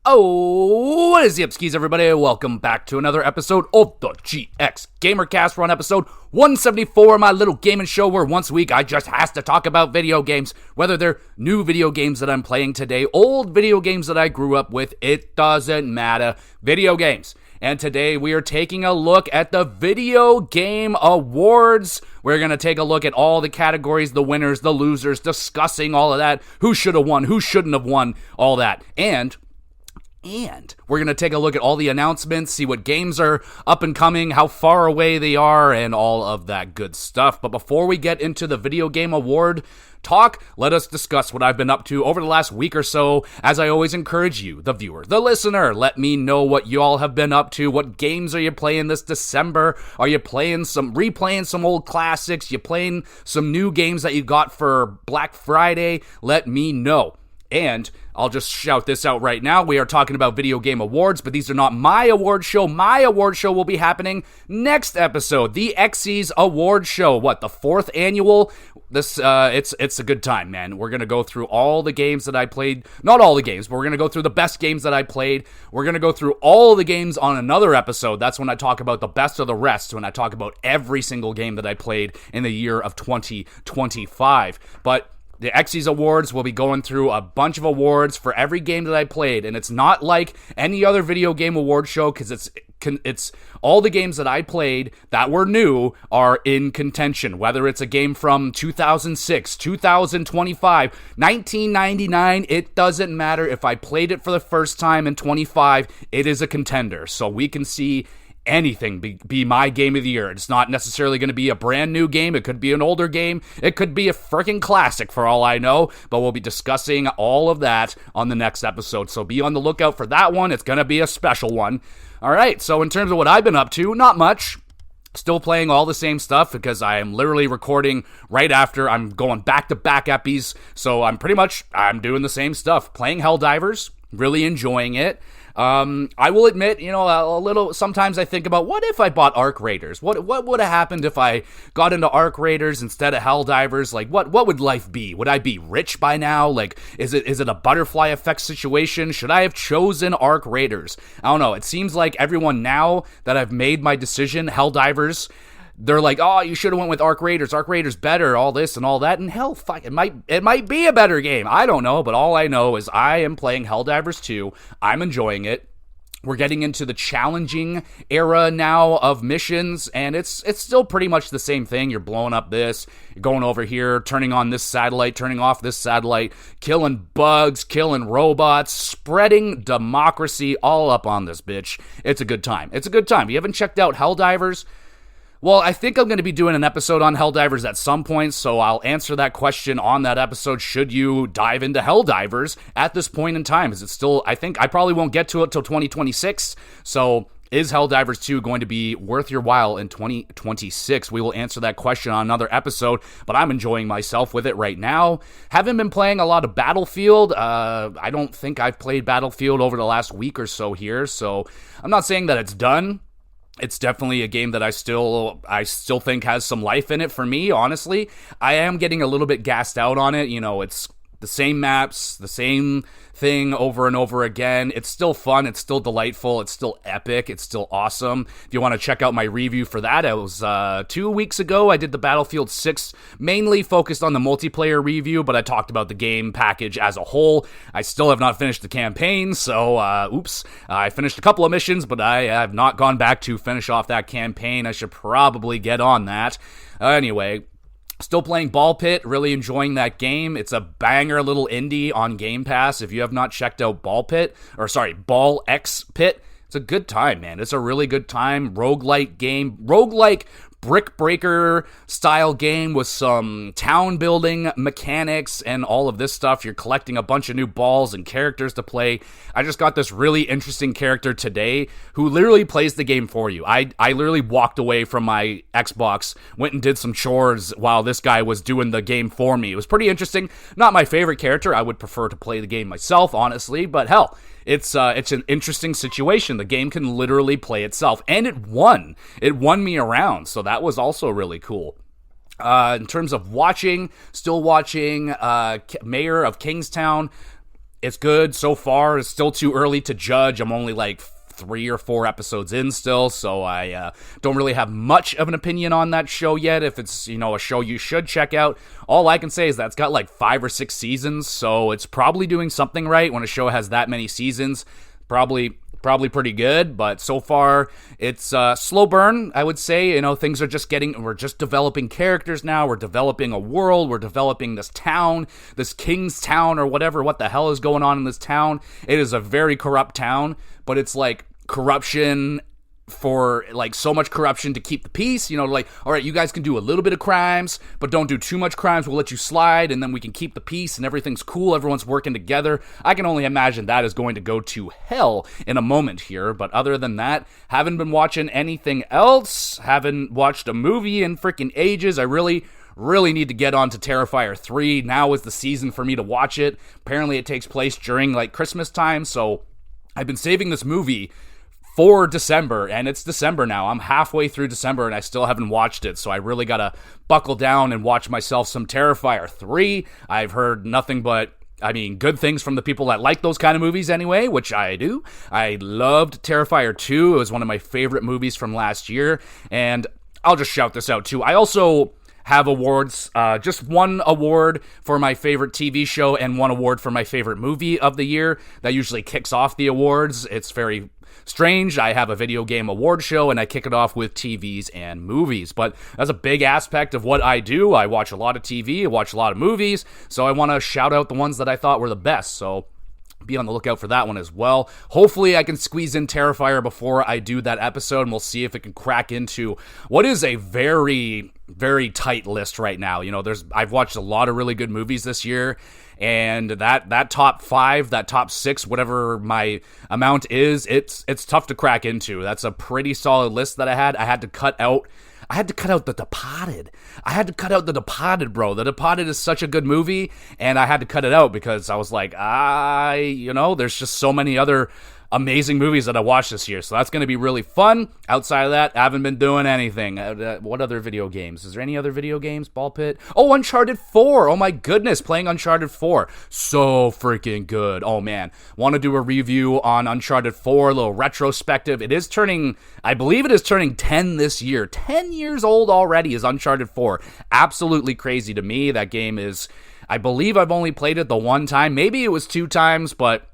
Oh, what is the Upskis, everybody? Welcome back to another episode of the GXGamerCast. We're on episode 174, my little gaming show where once a week I just has to talk about video games, whether they're new video games that I'm playing today, old video games that I grew up with, it doesn't matter. Video games. And today we are taking a look at the Video Game Awards. We're going to take a look at all the categories, the winners, the losers, discussing all of that, who should have won, who shouldn't have won, all that. And we're going to take a look at all the announcements, see what games are up and coming, how far away they are, and all of that good stuff. But before we get into the Video Game Award talk, let us discuss what I've been up to over the last week or so. As I always encourage you, the viewer, the listener, let me know what y'all have been up to. What games are you playing this December? Are you replaying some old classics? You playing some new games that you got for Black Friday? Let me know. And I'll just shout this out right now. We are talking about Video Game Awards, but these are not my award show. My award show will be happening next episode, the Xyz Award Show. What, the 4th annual? This it's a good time, man. We're going to go through all the games that I played. Not all the games, but we're going to go through the best games that I played. We're going to go through all the games on another episode. That's when I talk about the best of the rest, when I talk about every single game that I played in the year of 2025. But the Xyz Awards will be going through a bunch of awards for every game that I played, and it's not like any other video game award show because it's all the games that I played that were new are in contention, whether it's a game from 2006, 2025, 1999, it doesn't matter. If I played it for the first time in 25, it is a contender, so we can see anything be my game of the year. It's not necessarily going to be a brand new game. It could be an older game. It could be a freaking classic for all I know, but we'll be discussing all of that on the next episode, so be on the lookout for that one. It's going to be a special one. All right, so in terms of what I've been up to, not much. Still playing all the same stuff because I am literally recording right after. I'm going back-to-back epis, so I'm doing the same stuff. Playing Helldivers, really enjoying it. I will admit, a little, sometimes I think about, what if I bought Arc Raiders? What would have happened if I got into Arc Raiders instead of Helldivers? Like, what would life be? Would I be rich by now? Like, is it a butterfly effect situation? Should I have chosen Arc Raiders? I don't know. It seems like everyone, now that I've made my decision, Helldivers, they're like, oh, you should have went with Arc Raiders. Arc Raiders better, all this and all that. And hell, fuck, it might be a better game. I don't know, but all I know is I am playing Helldivers 2. I'm enjoying it. We're getting into the challenging era now of missions, and it's still pretty much the same thing. You're blowing up this, you're going over here, turning on this satellite, turning off this satellite, killing bugs, killing robots, spreading democracy all up on this bitch. It's a good time. It's a good time. If you haven't checked out Helldivers, well, I think I'm going to be doing an episode on Helldivers at some point, so I'll answer that question on that episode. Should you dive into Helldivers at this point in time? Is it still, I think I probably won't get to it till 2026, so is Helldivers 2 going to be worth your while in 2026? We will answer that question on another episode, but I'm enjoying myself with it right now. Haven't been playing a lot of Battlefield. I don't think I've played Battlefield over the last week or so here, so I'm not saying that it's done. It's definitely a game that I still think has some life in it for me, honestly. I am getting a little bit gassed out on it. It's the same maps, the same thing over and over again. It's still fun. It's still delightful. It's still epic. It's still awesome. If you want to check out my review for that, it was 2 weeks ago. I did the Battlefield 6, mainly focused on the multiplayer review, but I talked about the game package as a whole. I still have not finished the campaign, so I finished a couple of missions, but I have not gone back to finish off that campaign. I should probably get on that. Anyway, still playing Ball Pit, really enjoying that game. It's a banger little indie on Game Pass. If you have not checked out Ball X Pit, it's a good time, man. It's a really good time. Roguelike game. Roguelike brick breaker style game with some town building mechanics and all of this stuff. You're collecting a bunch of new balls and characters to play. I just got this really interesting character today who literally plays the game for you. I literally walked away from my Xbox, went and did some chores while this guy was doing the game for me. It was pretty interesting. Not my favorite character. I would prefer to play the game myself, honestly, but hell, it's an interesting situation. The game can literally play itself, and it won. It won me around, so that was also really cool. In terms of watching, still watching Mayor of Kingstown. It's good so far. It's still too early to judge. I'm only like 3 or 4 episodes in still, so I don't really have much of an opinion on that show yet. If it's, a show you should check out, all I can say is that it's got like 5 or 6 seasons, so it's probably doing something right when a show has that many seasons. Probably pretty good, but so far it's slow burn, I would say. Things are we're just developing characters now, we're developing a world, we're developing this town, this king's town or whatever, what the hell is going on in this town. It is a very corrupt town, but it's like corruption for like so much corruption to keep the peace, like, all right, you guys can do a little bit of crimes, but don't do too much crimes, we'll let you slide, and then we can keep the peace and everything's cool, everyone's working together. I can only imagine that is going to go to hell in a moment here, but other than that, haven't been watching anything else, haven't watched a movie in freaking ages. I really need to get on to Terrifier 3. Now is the season for me to watch it. Apparently it takes place during like Christmas time, so I've been saving this movie for December, and it's December now. I'm halfway through December, and I still haven't watched it, so I really gotta buckle down and watch myself some Terrifier 3. I've heard nothing but, good things from the people that like those kind of movies anyway, which I do. I loved Terrifier 2. It was one of my favorite movies from last year, and I'll just shout this out too. I also have awards, just one award for my favorite TV show and one award for my favorite movie of the year. That usually kicks off the awards. It's very strange. I have a video game award show and I kick it off with TVs and movies, but that's a big aspect of what I do. I watch a lot of TV, I watch a lot of movies, so I want to shout out the ones that I thought were the best, so be on the lookout for that one as well. Hopefully I can squeeze in Terrifier before I do that episode, and we'll see if it can crack into what is a very, very tight list right now. I've watched a lot of really good movies this year, and that top 5, that top 6, whatever my amount is, it's tough to crack into. That's a pretty solid list that I had. I had to cut out The Departed. Bro. The Departed is such a good movie, and I had to cut it out because I was like, there's just so many other amazing movies that I watched this year, so that's going to be really fun. Outside of that, I haven't been doing anything. What other video games? Is there any other video games? Ball Pit? Oh, Uncharted 4. Oh my goodness, playing Uncharted 4. So freaking good. Oh man, want to do a review on Uncharted 4, a little retrospective. I believe it is turning 10 this year. 10 years old already is Uncharted 4. Absolutely crazy to me. That game is, I believe I've only played it the one time. Maybe it was 2 times, but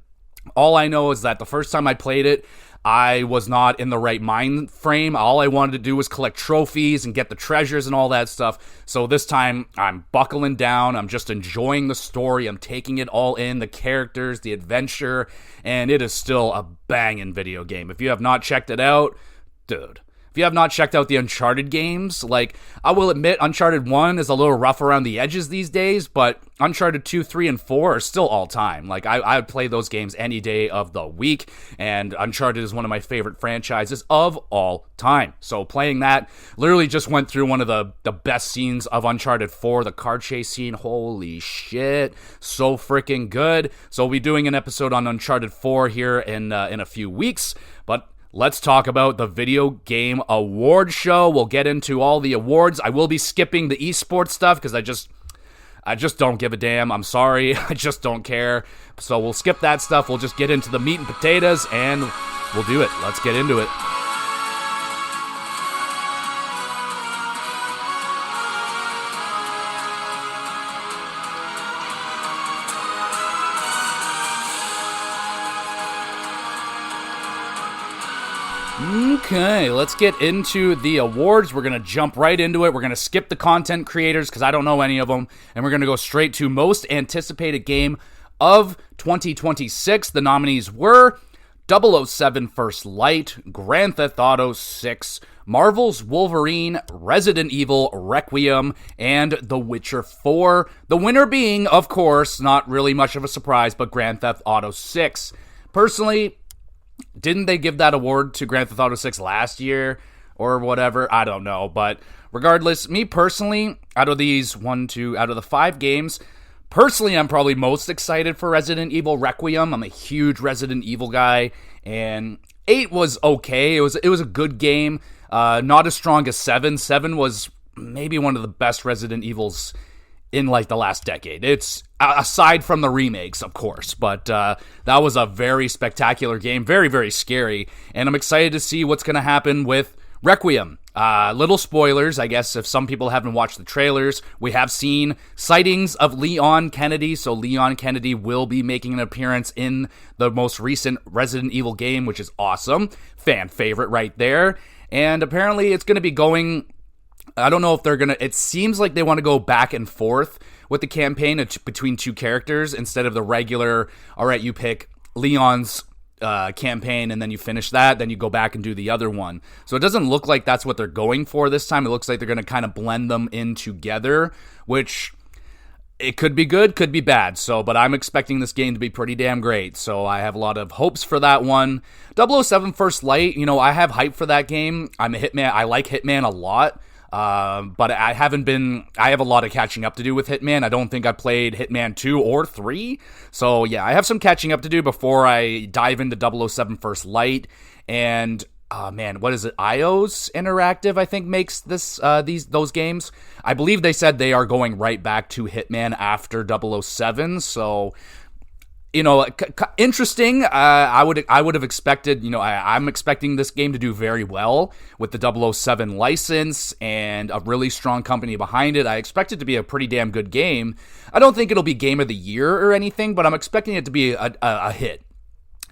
all I know is that the first time I played it, I was not in the right mind frame. All I wanted to do was collect trophies and get the treasures and all that stuff. So this time, I'm buckling down. I'm just enjoying the story. I'm taking it all in, the characters, the adventure, and it is still a banging video game. If you have not checked it out, dude. If you have not checked out the Uncharted games, like, I will admit Uncharted 1 is a little rough around the edges these days, but Uncharted 2, 3, and 4 are still all time. Like, I would play those games any day of the week, and Uncharted is one of my favorite franchises of all time. So playing that, literally just went through one of the best scenes of Uncharted 4, the car chase scene. Holy shit, so freaking good. So we'll be doing an episode on Uncharted 4 here in a few weeks, but let's talk about the Video Game Award Show. We'll get into all the awards. I will be skipping the esports stuff because I just don't give a damn. I'm sorry. I just don't care. So we'll skip that stuff. We'll just get into the meat and potatoes, and we'll do it. Let's get into it. Okay, let's get into the awards. We're going to jump right into it. We're going to skip the content creators because I don't know any of them. And we're going to go straight to most anticipated game of 2026. The nominees were 007 First Light, Grand Theft Auto 6, Marvel's Wolverine, Resident Evil Requiem, and The Witcher 4. The winner being, of course, not really much of a surprise, but Grand Theft Auto 6. Personally, didn't they give that award to Grand Theft Auto 6 last year or whatever? I don't know. But regardless, me personally, out of the 5 games, personally, I'm probably most excited for Resident Evil Requiem. I'm a huge Resident Evil guy. And 8 was okay. It was a good game. Not as strong as 7. 7 was maybe one of the best Resident Evils in like the last decade. It's aside from the remakes, of course, but that was a very spectacular game, very, very scary, and I'm excited to see what's going to happen with Requiem. Little spoilers, I guess, if some people haven't watched the trailers. We have seen sightings of Leon Kennedy, so Leon Kennedy will be making an appearance in the most recent Resident Evil game, which is awesome. Fan favorite right there. And apparently it's going to be going, I don't know if they're going to, it seems like they want to go back and forth with the campaign between two characters instead of the regular, all right, you pick Leon's campaign and then you finish that, then you go back and do the other one. So it doesn't look like that's what they're going for this time. It looks like they're going to kind of blend them in together, which it could be good, could be bad. But I'm expecting this game to be pretty damn great. So I have a lot of hopes for that one. 007 First Light, I have hype for that game. I'm a Hitman. I like Hitman a lot. But I have a lot of catching up to do with Hitman. I don't think I played Hitman 2 or 3. So yeah, I have some catching up to do before I dive into 007 First Light. And, what is it? iOS Interactive, I think, makes those games. I believe they said they are going right back to Hitman after 007. So, interesting. I would have expected, I'm expecting this game to do very well with the 007 license and a really strong company behind it. I expect it to be a pretty damn good game. I don't think it'll be game of the year or anything, but I'm expecting it to be a hit.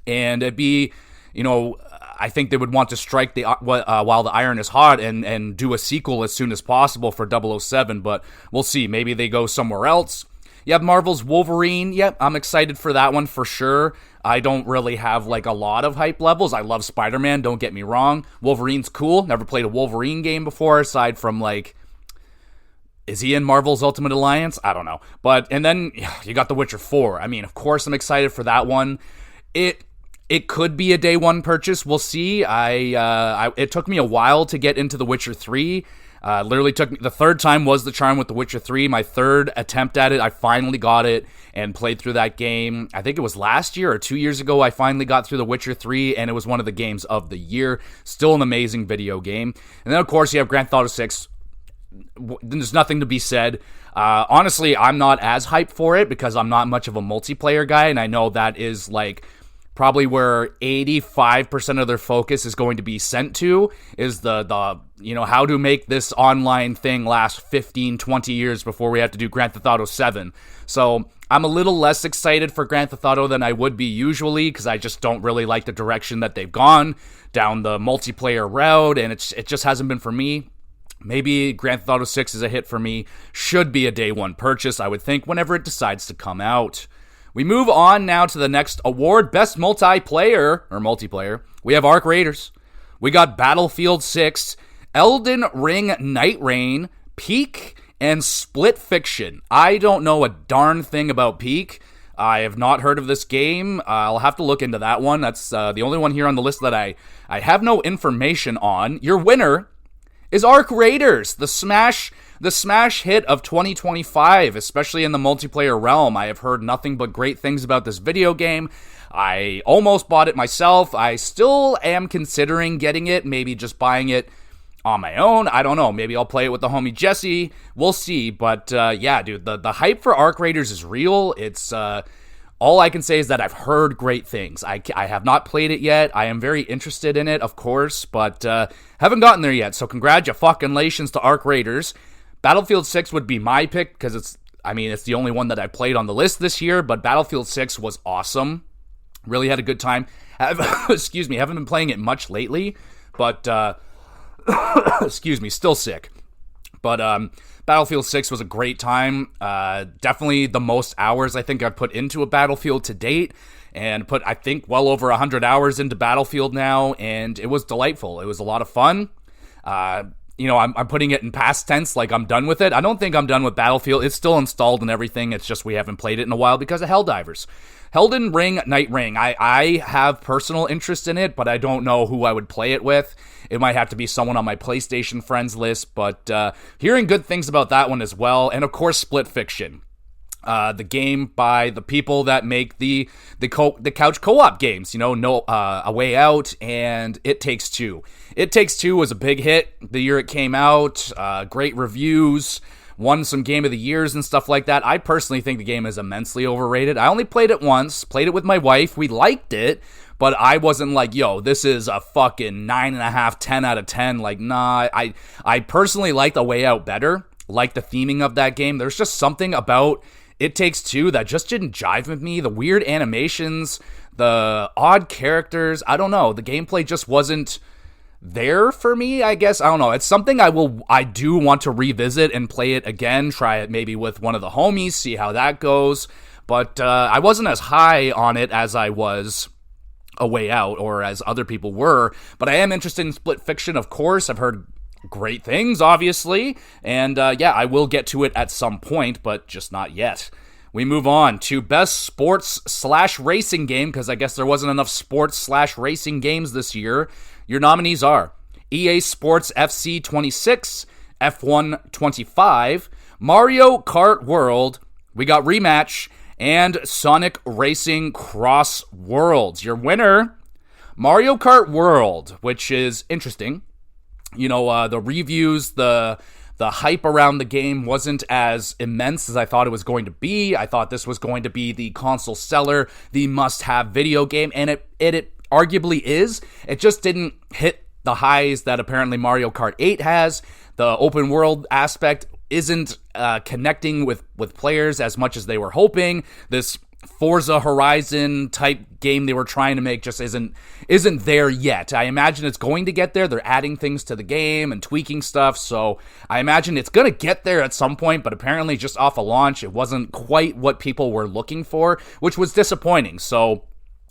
And it'd be, I think they would want to strike while the iron is hot and do a sequel as soon as possible for 007, but we'll see. Maybe they go somewhere else. You have Marvel's Wolverine. Yep, I'm excited for that one for sure. I don't really have like a lot of hype levels. I love Spider-Man, don't get me wrong. Wolverine's cool. Never played a Wolverine game before aside from like, is he in Marvel's Ultimate Alliance? I don't know. And then you got The Witcher 4. I mean, of course I'm excited for that one. It could be a day one purchase. We'll see. It took me a while to get into The Witcher 3. Literally took me, the third time was the charm with The Witcher 3. My third attempt at it, I finally got it and played through that game. I think it was last year or 2 years ago I finally got through The Witcher 3, and it was one of the games of the year. Still an amazing video game. And then, of course, you have Grand Theft Auto 6. There's nothing to be said. Honestly, I'm not as hyped for it because I'm not much of a multiplayer guy, and I know that is like probably where 85% of their focus is going to be sent to, is the how to make this online thing last 15, 20 years before we have to do Grand Theft Auto 7. So I'm a little less excited for Grand Theft Auto than I would be usually because I just don't really like the direction that they've gone down the multiplayer route, and it just hasn't been for me. Maybe Grand Theft Auto 6 is a hit for me. Should be a day one purchase, I would think, whenever it decides to come out. We move on now to the next award, Best Multiplayer. We have Arc Raiders. We got Battlefield 6, Elden Ring Night Rain, Peak, and Split Fiction. I don't know a darn thing about Peak. I have not heard of this game. I'll have to look into that one. That's the only one here on the list that I have no information on. Your winner is Arc Raiders, the smash hit of 2025, especially in the multiplayer realm. I have heard nothing but great things about this video game. I almost bought it myself. I still am considering getting it, maybe just buying it on my own. I don't know. Maybe I'll play it with the homie Jesse. We'll see. But yeah, dude, the hype for Arc Raiders is real. It's all I can say is that I've heard great things. I have not played it yet. I am very interested in it, of course, but haven't gotten there yet. So congratulations to Arc Raiders. Battlefield 6 would be my pick because it's the only one that I played on the list this year, but Battlefield 6 was awesome. Really had a good time. Excuse me, haven't been playing it much lately, but excuse me, still sick. But Battlefield 6 was a great time. Definitely the most hours I think I've put into a Battlefield to date, and put, I think, well over 100 hours into Battlefield now, and it was delightful. It was a lot of fun. I'm putting it in past tense, like I'm done with it. I don't think I'm done with Battlefield. It's still installed and everything. It's just we haven't played it in a while because of Helldivers. Elden Ring Night Ring. I have personal interest in it, but I don't know who I would play it with. It might have to be someone on my PlayStation friends list, but hearing good things about that one as well. And of course, Split Fiction. The game by the people that make the couch co-op games, A Way Out and It Takes Two. It Takes Two was a big hit the year it came out. Great reviews. won some Game of the Years and stuff like that. I personally think the game is immensely overrated. I only played it once, played it with my wife. We liked it, but I wasn't like, yo, this is a fucking 9.5, 10 out of 10. Like, nah, I personally like The Way Out better, like the theming of that game. There's just something about It Takes Two that just didn't jive with me. The weird animations, the odd characters, I don't know. The gameplay just wasn't there for me, I guess. I don't know. It's something I do want to revisit and play it again, try it maybe with one of the homies, see how that goes. But I wasn't as high on it as I was A Way Out, or as other people were. But I am interested in Split Fiction, of course. I've heard great things, obviously. And yeah, I will get to it at some point, but just not yet. We move on to best sports/racing game, because I guess there wasn't enough sports/racing games this year. Your nominees are EA Sports FC 26, F1 25, Mario Kart World, we got Rematch, and Sonic Racing Cross Worlds. Your winner, Mario Kart World, which is interesting. You know, the reviews, the hype around the game wasn't as immense as I thought it was going to be. I thought this was going to be the console seller, the must-have video game, and it arguably is. It just didn't hit the highs that apparently Mario Kart 8 has. The open world aspect isn't connecting with players as much as they were hoping. This Forza Horizon type game they were trying to make just isn't there yet. I imagine it's going to get there. They're adding things to the game and tweaking stuff, so I imagine it's going to get there at some point, but apparently just off a launch, it wasn't quite what people were looking for, which was disappointing. So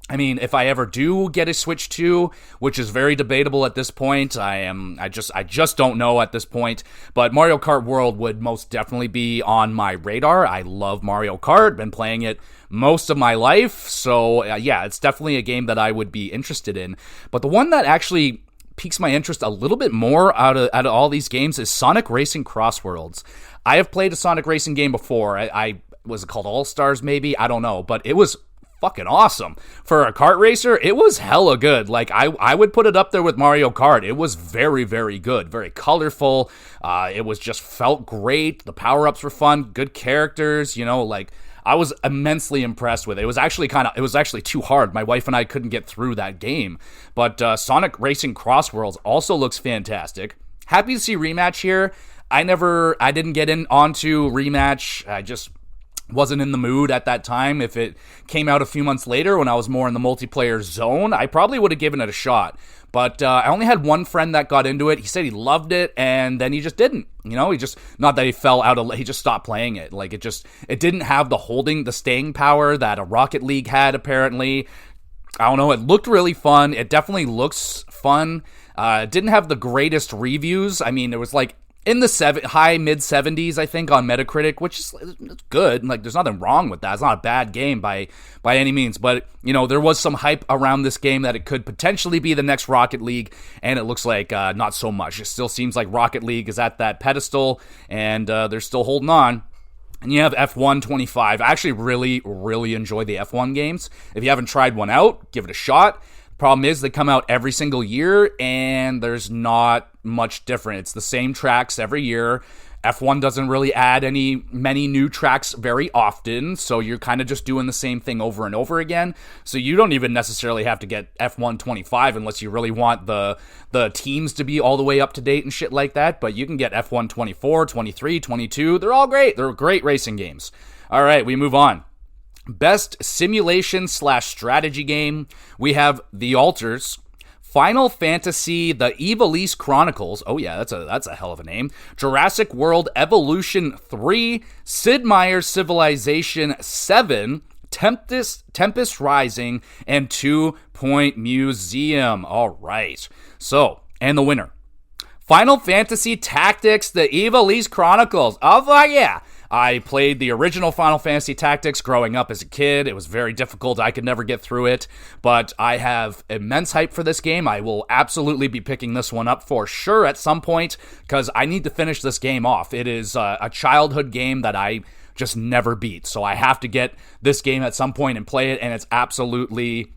I mean, if I ever do get a Switch 2, which is very debatable at this point, I just don't know at this point, but Mario Kart World would most definitely be on my radar. I love Mario Kart, been playing it most of my life, so yeah, it's definitely a game that I would be interested in. But the one that actually piques my interest a little bit more out of all these games is Sonic Racing Cross Worlds. I have played a Sonic Racing game before. I was it called All Stars maybe? I don't know, but it was fucking awesome. For a kart racer, it was hella good. Like, I would put it up there with Mario Kart. It was very, very good. Very colorful. It was just felt great. The power-ups were fun. Good characters, you know, like, I was immensely impressed with it. It was actually too hard. My wife and I couldn't get through that game. But Sonic Racing Cross Worlds also looks fantastic. Happy to see Rematch here. I didn't get onto Rematch. I just wasn't in the mood at that time. If it came out a few months later when I was more in the multiplayer zone, I probably would have given it a shot. But I only had one friend that got into it. He said he loved it, and then he just didn't. You know, not that he fell out of, he just stopped playing it. Like, it didn't have the staying power that a Rocket League had, apparently. I don't know, it looked really fun. It definitely looks fun. It didn't have the greatest reviews. I mean, it was like in the high mid 70s, I think, on Metacritic, which is good. Like, there's nothing wrong with that. It's not a bad game by any means. But, you know, there was some hype around this game that it could potentially be the next Rocket League, and it looks like not so much. It still seems like Rocket League is at that pedestal, and they're still holding on. And you have F1 25. I actually really, really enjoy the F1 games. If you haven't tried one out, give it a shot. Problem is, they come out every single year, and there's not much different. It's the same tracks every year. F1 doesn't really add many new tracks very often, so you're kind of just doing the same thing over and over again. So you don't even necessarily have to get F1 25 unless you really want the teams to be all the way up to date and shit like that. But you can get F1 24, 23, 22. They're all great. They're great racing games. All right, we move on. Best simulation/strategy game, we have The Alters, Final Fantasy, The Ivalice Chronicles, oh yeah, that's a hell of a name, Jurassic World Evolution 3, Sid Meier's Civilization 7, Tempest Rising, and 2 Point Museum. All right, so, and the winner, Final Fantasy Tactics, The Ivalice Chronicles. Oh, fuck yeah. I played the original Final Fantasy Tactics growing up as a kid. It was very difficult. I could never get through it, but I have immense hype for this game. I will absolutely be picking this one up for sure at some point because I need to finish this game off. It is a childhood game that I just never beat, so I have to get this game at some point and play it, and it's absolutely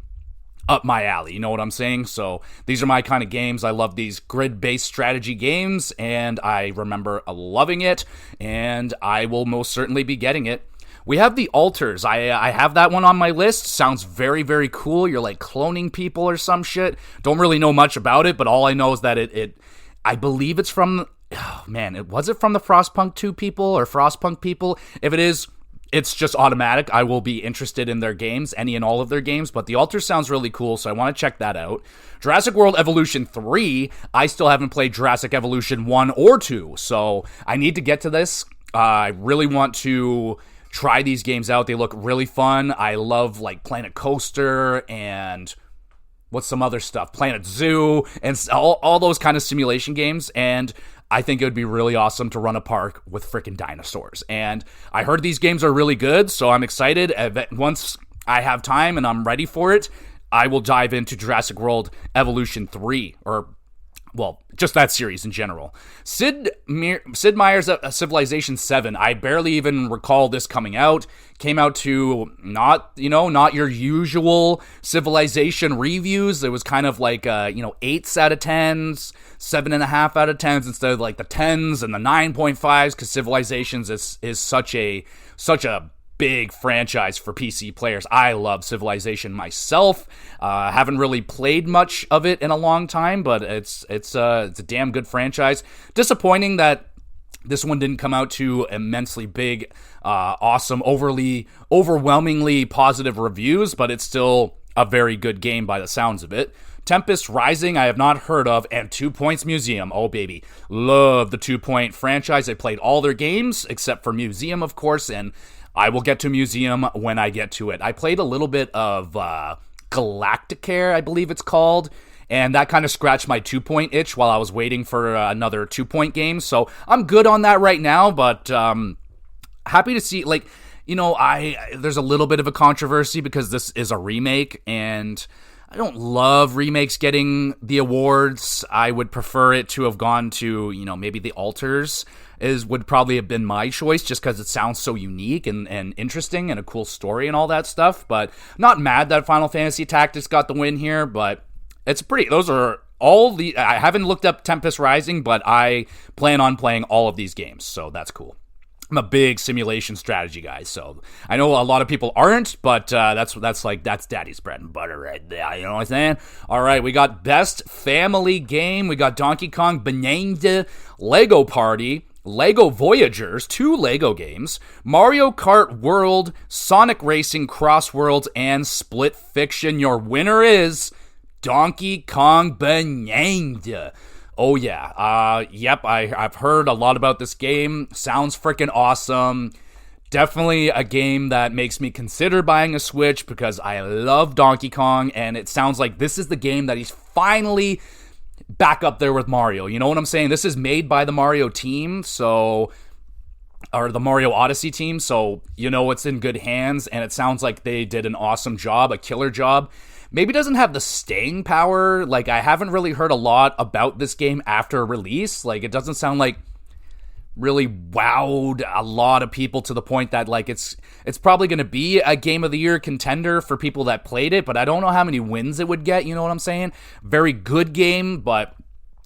up my alley, you know what I'm saying? So these are my kind of games. I love these grid-based strategy games, and I remember loving it, and I will most certainly be getting it. We have the Alters. I have that one on my list. Sounds very, very cool. You're like cloning people or some shit. Don't really know much about it, but all I know is that I believe it's from, oh man, was it from the Frostpunk 2 people or Frostpunk people? If it is, it's just automatic. I will be interested in their games, any and all of their games, but the Alters sounds really cool, so I want to check that out. Jurassic World Evolution 3, I still haven't played Jurassic Evolution 1 or 2, so I need to get to this. I really want to try these games out. They look really fun. I love like Planet Coaster and what's some other stuff? Planet Zoo and all those kind of simulation games, and I think it would be really awesome to run a park with freaking dinosaurs. And I heard these games are really good, so I'm excited. Once I have time and I'm ready for it, I will dive into Jurassic World Evolution 3, or, well, just that series in general. Sid Meier's Civilization 7, I barely even recall this coming out. Came out to not your usual Civilization reviews. It was kind of like, 8s out of 10s, 7.5 out of 10s instead of like the 10s and the 9.5s, because Civilizations is such a big franchise for PC players. I love Civilization myself. Haven't really played much of it in a long time, but it's a damn good franchise. Disappointing that this one didn't come out to immensely big, awesome, overwhelmingly positive reviews, but it's still a very good game by the sounds of it. Tempest Rising, I have not heard of, and 2 Points Museum. Oh, baby. Love the 2 Point franchise. I played all their games, except for Museum, of course, and I will get to Museum when I get to it. I played a little bit of Galacticare, I believe it's called, and that kind of scratched my 2 Point itch while I was waiting for another 2 Point game. So I'm good on that right now, but happy to see, there's a little bit of a controversy because this is a remake, and I don't love remakes getting the awards. I would prefer it to have gone to, maybe the Alters would probably have been my choice, just because it sounds so unique and interesting and a cool story and all that stuff. But not mad that Final Fantasy Tactics got the win here, but those are all I haven't looked up Tempest Rising, but I plan on playing all of these games, so that's cool. I'm a big simulation strategy guy, so I know a lot of people aren't, but that's daddy's bread and butter right there, you know what I'm saying? All right, we got Best Family Game. We got Donkey Kong Bonanza, Lego Party, Lego Voyagers, 2 Lego games, Mario Kart World, Sonic Racing Cross Worlds, and Split Fiction. Your winner is Donkey Kong Bonanza. Oh yeah, I've heard a lot about this game. Sounds freaking awesome. Definitely a game that makes me consider buying a Switch because I love Donkey Kong, and it sounds like this is the game that he's finally back up there with Mario. You know what I'm saying? This is made by the Mario team, or the Mario Odyssey team, so it's in good hands, and it sounds like they did an awesome job, a killer job. Maybe it doesn't have the staying power. Like, I haven't really heard a lot about this game after release. Like, it doesn't sound like really wowed a lot of people to the point that, like, it's probably going to be a Game of the Year contender for people that played it, but I don't know how many wins it would get, you know what I'm saying? Very good game, but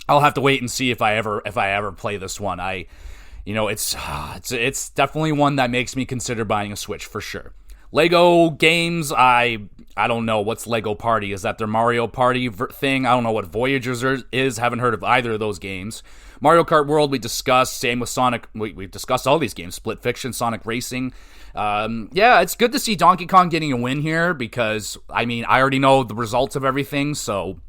I'll have to wait and see if I ever play this one. It's definitely one that makes me consider buying a Switch for sure. Lego games, I don't know. What's Lego Party? Is that their Mario Party thing? I don't know what Voyagers is. Haven't heard of either of those games. Mario Kart World, we discussed. Same with Sonic. We've discussed all these games. Split Fiction, Sonic Racing. It's good to see Donkey Kong getting a win here because, I already know the results of everything, so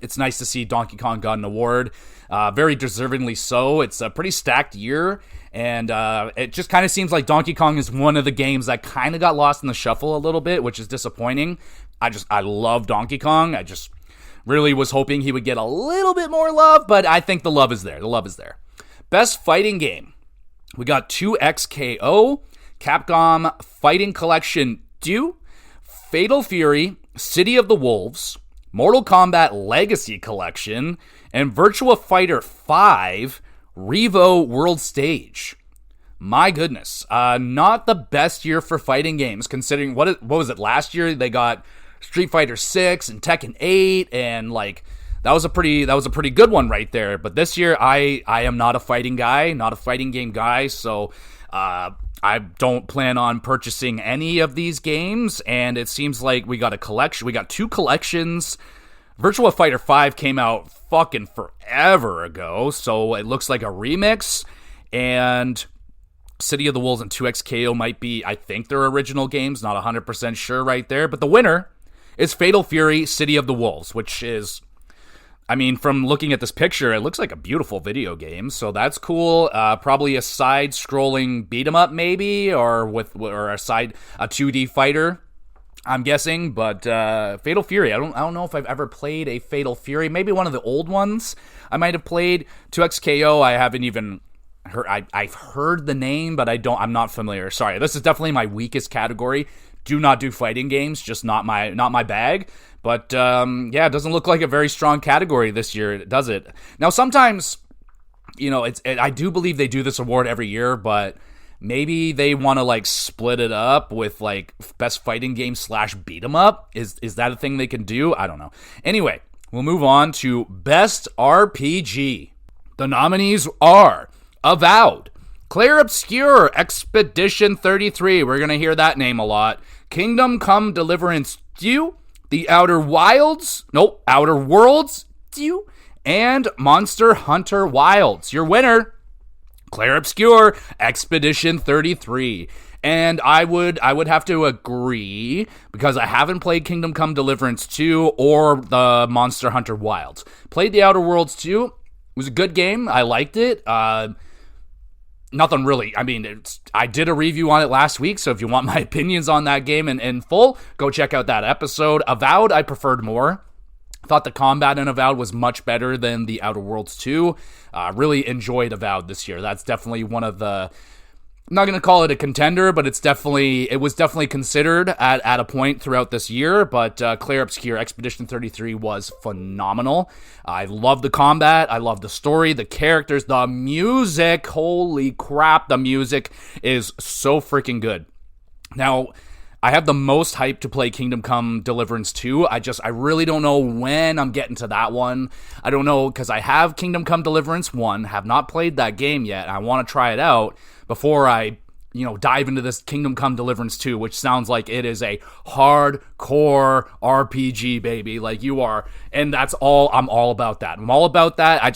it's nice to see Donkey Kong got an award. Very deservingly so. It's a pretty stacked year, and it just kind of seems like Donkey Kong is one of the games that kind of got lost in the shuffle a little bit, which is disappointing. I love Donkey Kong. I just really was hoping he would get a little bit more love, but I think the love is there. The love is there. Best Fighting Game. We got 2XKO, Capcom Fighting Collection 2, Fatal Fury, City of the Wolves, Mortal Kombat Legacy Collection, and Virtua Fighter 5 Revo World Stage. My goodness. Not the best year for fighting games, considering, what was it, last year? They got Street Fighter 6 and Tekken 8, and like that was a pretty good one right there. But this year I am not a fighting guy, not a fighting game guy, so I don't plan on purchasing any of these games, and it seems like we got a collection. We got 2 collections. Virtua Fighter 5 came out fucking forever ago, so it looks like a remix, and City of the Wolves and 2XKO might be, I think, their original games, not 100% sure right there, but the winner is Fatal Fury City of the Wolves, which is, I mean, from looking at this picture, it looks like a beautiful video game, so that's cool. Probably a side-scrolling beat-em-up, maybe, or a 2D fighter, I'm guessing. But Fatal Fury, I don't know if I've ever played a Fatal Fury. Maybe one of the old ones I might have played. 2XKO, I haven't even heard. I've heard the name, but I'm not familiar. Sorry, this is definitely my weakest category. Do not do fighting games, just not my bag. But, yeah, it doesn't look like a very strong category this year, does it? Now, sometimes, you know, I do believe they do this award every year, but maybe they want to, like, split it up with, like, best fighting game / beat 'em up. Is that a thing they can do? I don't know. Anyway, we'll move on to best RPG. The nominees are Avowed, Clair Obscur, Expedition 33. We're going to hear that name a lot. Kingdom Come Deliverance 2. The Outer Worlds, and Monster Hunter Wilds. Your winner, Clair Obscur, Expedition 33. And I would have to agree, because I haven't played Kingdom Come Deliverance 2 or the Monster Hunter Wilds. Played the Outer Worlds 2. It was a good game. I liked it. Nothing really. I mean, I did a review on it last week, so if you want my opinions on that game in full, go check out that episode. Avowed, I preferred more. Thought the combat in Avowed was much better than the Outer Worlds 2. Really enjoyed Avowed this year. That's definitely one of the... I'm not going to call it a contender, but it was definitely considered at a point throughout this year, but Clair Obscur Expedition 33 was phenomenal. I love the combat, I love the story, the characters, the music. Holy crap, the music is so freaking good. Now, I have the most hype to play Kingdom Come Deliverance 2. I really don't know when I'm getting to that one. I don't know, because I have Kingdom Come Deliverance 1, have not played that game yet, and I want to try it out before I, dive into this Kingdom Come Deliverance 2, which sounds like it is a hardcore RPG, baby. Like you are, and I'm all about that. I'm all about that. I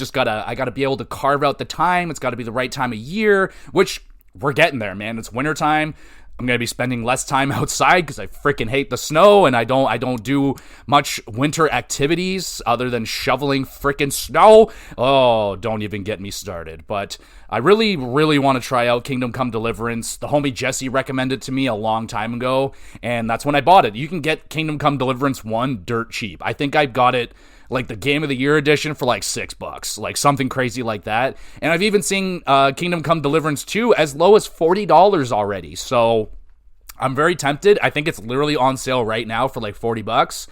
gotta be able to carve out the time. It's gotta be the right time of year, which we're getting there, man. It's wintertime. I'm going to be spending less time outside because I freaking hate the snow, and I don't do much winter activities other than shoveling freaking snow. Oh, don't even get me started. But I really, really want to try out Kingdom Come Deliverance. The homie Jesse recommended it to me a long time ago, and that's when I bought it. You can get Kingdom Come Deliverance 1 dirt cheap. I think I got it like the Game of the Year edition for like $6, like something crazy like that. And I've even seen Kingdom Come Deliverance 2 as low as $40 already. So I'm very tempted. I think it's literally on sale right now for like $40.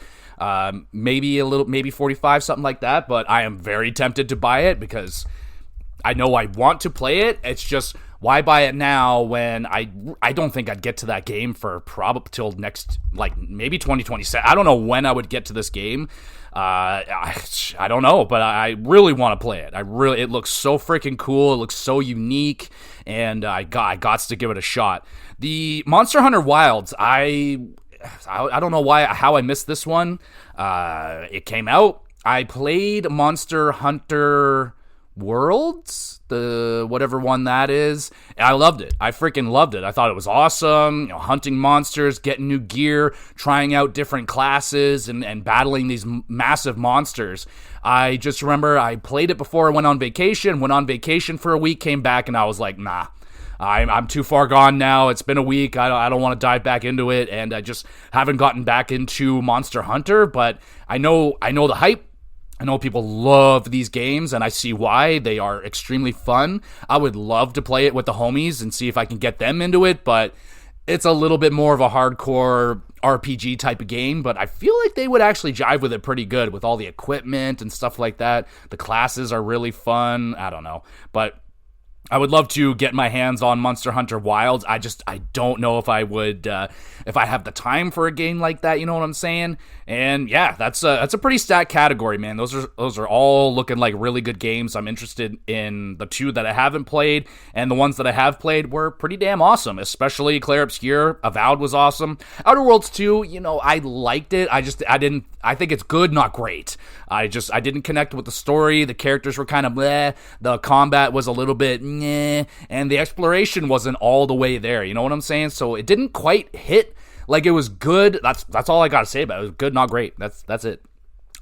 Maybe 45, something like that. But I am very tempted to buy it because I know I want to play it. It's just, why buy it now when I don't think I'd get to that game for probably till next, like maybe 2027. I don't know when I would get to this game. I don't know, but I really want to play it. It looks so freaking cool. It looks so unique, and I got to give it a shot. The Monster Hunter Wilds, I don't know how I missed this one. It came out. I played Monster Hunter Worlds, the whatever one that is, and I loved it. I freaking loved it. I thought it was awesome. Hunting monsters, getting new gear, trying out different classes, and battling these massive monsters. I just remember I played it before I went on vacation for a week, came back, and I was like, nah, I'm too far gone now. It's been a week. I don't want to dive back into it, and I just haven't gotten back into Monster Hunter, but I know the hype. I know people love these games, and I see why. They are extremely fun. I would love to play it with the homies and see if I can get them into it, but it's a little bit more of a hardcore RPG type of game, but I feel like they would actually jive with it pretty good with all the equipment and stuff like that. The classes are really fun. I don't know, but I would love to get my hands on Monster Hunter Wilds. I don't know if I would, if I have the time for a game like that. You know what I'm saying? And yeah, that's a pretty stacked category, man. Those are all looking like really good games. I'm interested in the 2 that I haven't played, and the ones that I have played were pretty damn awesome. Especially Clair Obscur. Avowed was awesome. Outer Worlds 2, I liked it. I think it's good, not great. I didn't connect with the story. The characters were kind of bleh. The combat was a little bit meh, and the exploration wasn't all the way there. You know what I'm saying? So it didn't quite hit like it was good. That's all I gotta say about it. It was good, not great. That's it.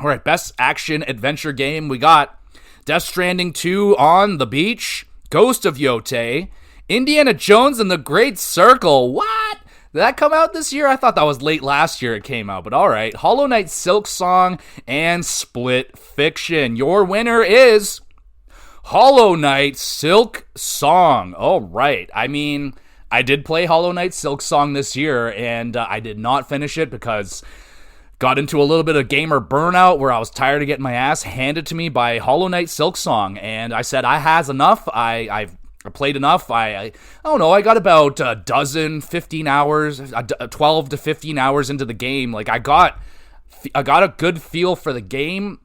All right, best action adventure game. We got Death Stranding 2 on the Beach, Ghost of Yotei, Indiana Jones and the Great Circle. What? Did that come out this year? I thought that was late last year it came out, but alright. Hollow Knight Silk Song and Split Fiction. Your winner is Hollow Knight Silk Song. Alright. I mean, I did play Hollow Knight Silk Song this year, and I did not finish it because got into a little bit of gamer burnout where I was tired of getting my ass handed to me by Hollow Knight Silk Song, and I said, I has enough. I've played enough. I don't know. I got about a dozen, 15 hours, 12 to 15 hours into the game. Like I got a good feel for the game.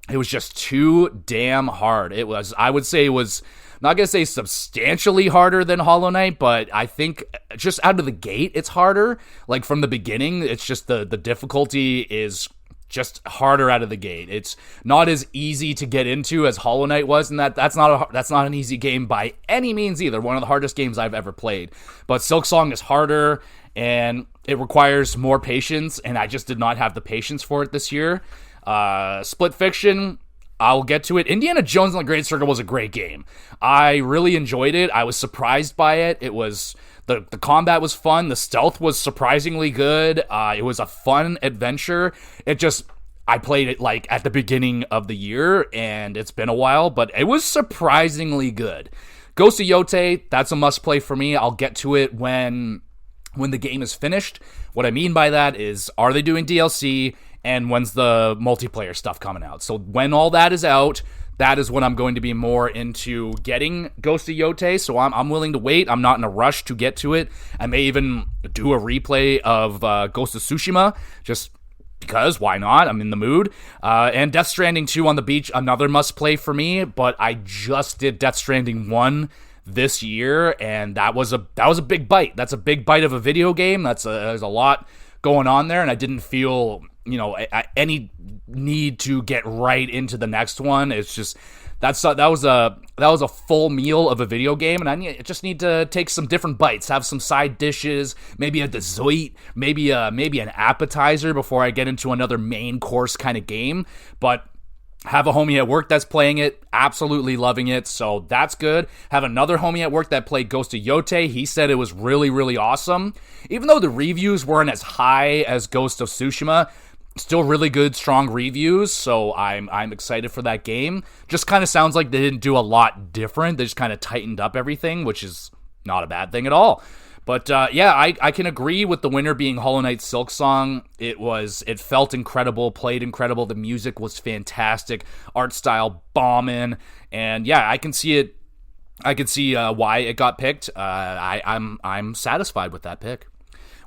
It was just too damn hard. I would say it was, not going to say substantially harder than Hollow Knight, but I think just out of the gate, it's harder. Like from the beginning, it's just the difficulty is just harder out of the gate. It's not as easy to get into as Hollow Knight was, and that's not an easy game by any means either. One of the hardest games I've ever played. But Silk Song is harder, and it requires more patience, and I just did not have the patience for it this year. Split Fiction, I'll get to it. Indiana Jones and the Great Circle was a great game. I really enjoyed it. I was surprised by it. It was the combat was fun. The stealth was surprisingly good. It was a fun adventure. I played it like at the beginning of the year, and it's been a while, but it was surprisingly good. Ghost of Yotei, that's a must play for me. I'll get to it when the game is finished. What I mean by that is, are they doing DLC, and when's the multiplayer stuff coming out? So when all that is out, that is when I'm going to be more into getting Ghost of Yotei, so I'm willing to wait. I'm not in a rush to get to it. I may even do a replay of Ghost of Tsushima, just because, why not? I'm in the mood. And Death Stranding 2 on the Beach, another must-play for me, but I just did Death Stranding 1 this year, and that was a big bite. That's a big bite of a video game. There's a lot going on there, and I didn't feel any need to get right into the next one. It's just that was a full meal of a video game, and I just need to take some different bites, have some side dishes, maybe a dessert, maybe an appetizer before I get into another main course kind of game. But have a homie at work that's playing it, absolutely loving it, so that's good. Have another homie at work that played Ghost of Yotei. He said it was really, really awesome. Even though the reviews weren't as high as Ghost of Tsushima, still really good, strong reviews, so I'm excited for that game. Just kind of sounds like they didn't do a lot different. They just kind of tightened up everything, which is not a bad thing at all. But yeah, I can agree with the winner being Hollow Knight Silk Song. It felt incredible, played incredible. The music was fantastic, art style bombing, and yeah, I can see it. I can see why it got picked. I'm satisfied with that pick.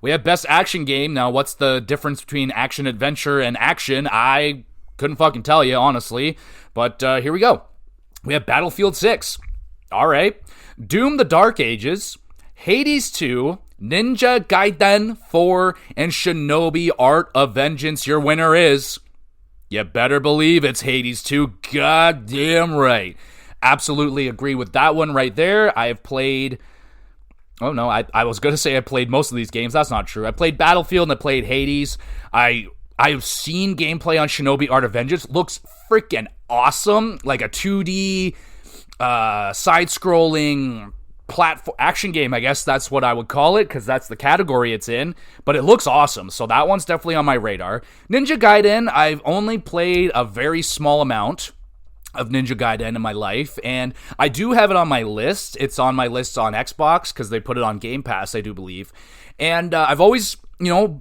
We have best action game. Now, what's the difference between action adventure and action? I couldn't fucking tell you, honestly. But here we go. We have Battlefield 6. All right. Doom: The Dark Ages, Hades 2, Ninja Gaiden 4, and Shinobi Art of Vengeance. Your winner is, you better believe it's Hades 2. Goddamn right. Absolutely agree with that one right there. I have played... Oh, no, I was going to say I played most of these games. That's not true. I played Battlefield and I played Hades. I've seen gameplay on Shinobi Art of Vengeance. Looks freaking awesome. Like a 2D side-scrolling platform action game, I guess that's what I would call it, because that's the category it's in. But it looks awesome, so that one's definitely on my radar. Ninja Gaiden, I've only played a very small amount of Ninja Gaiden in my life, and I do have it on my list. It's on my list on Xbox because they put it on Game Pass, I do believe. And I've always,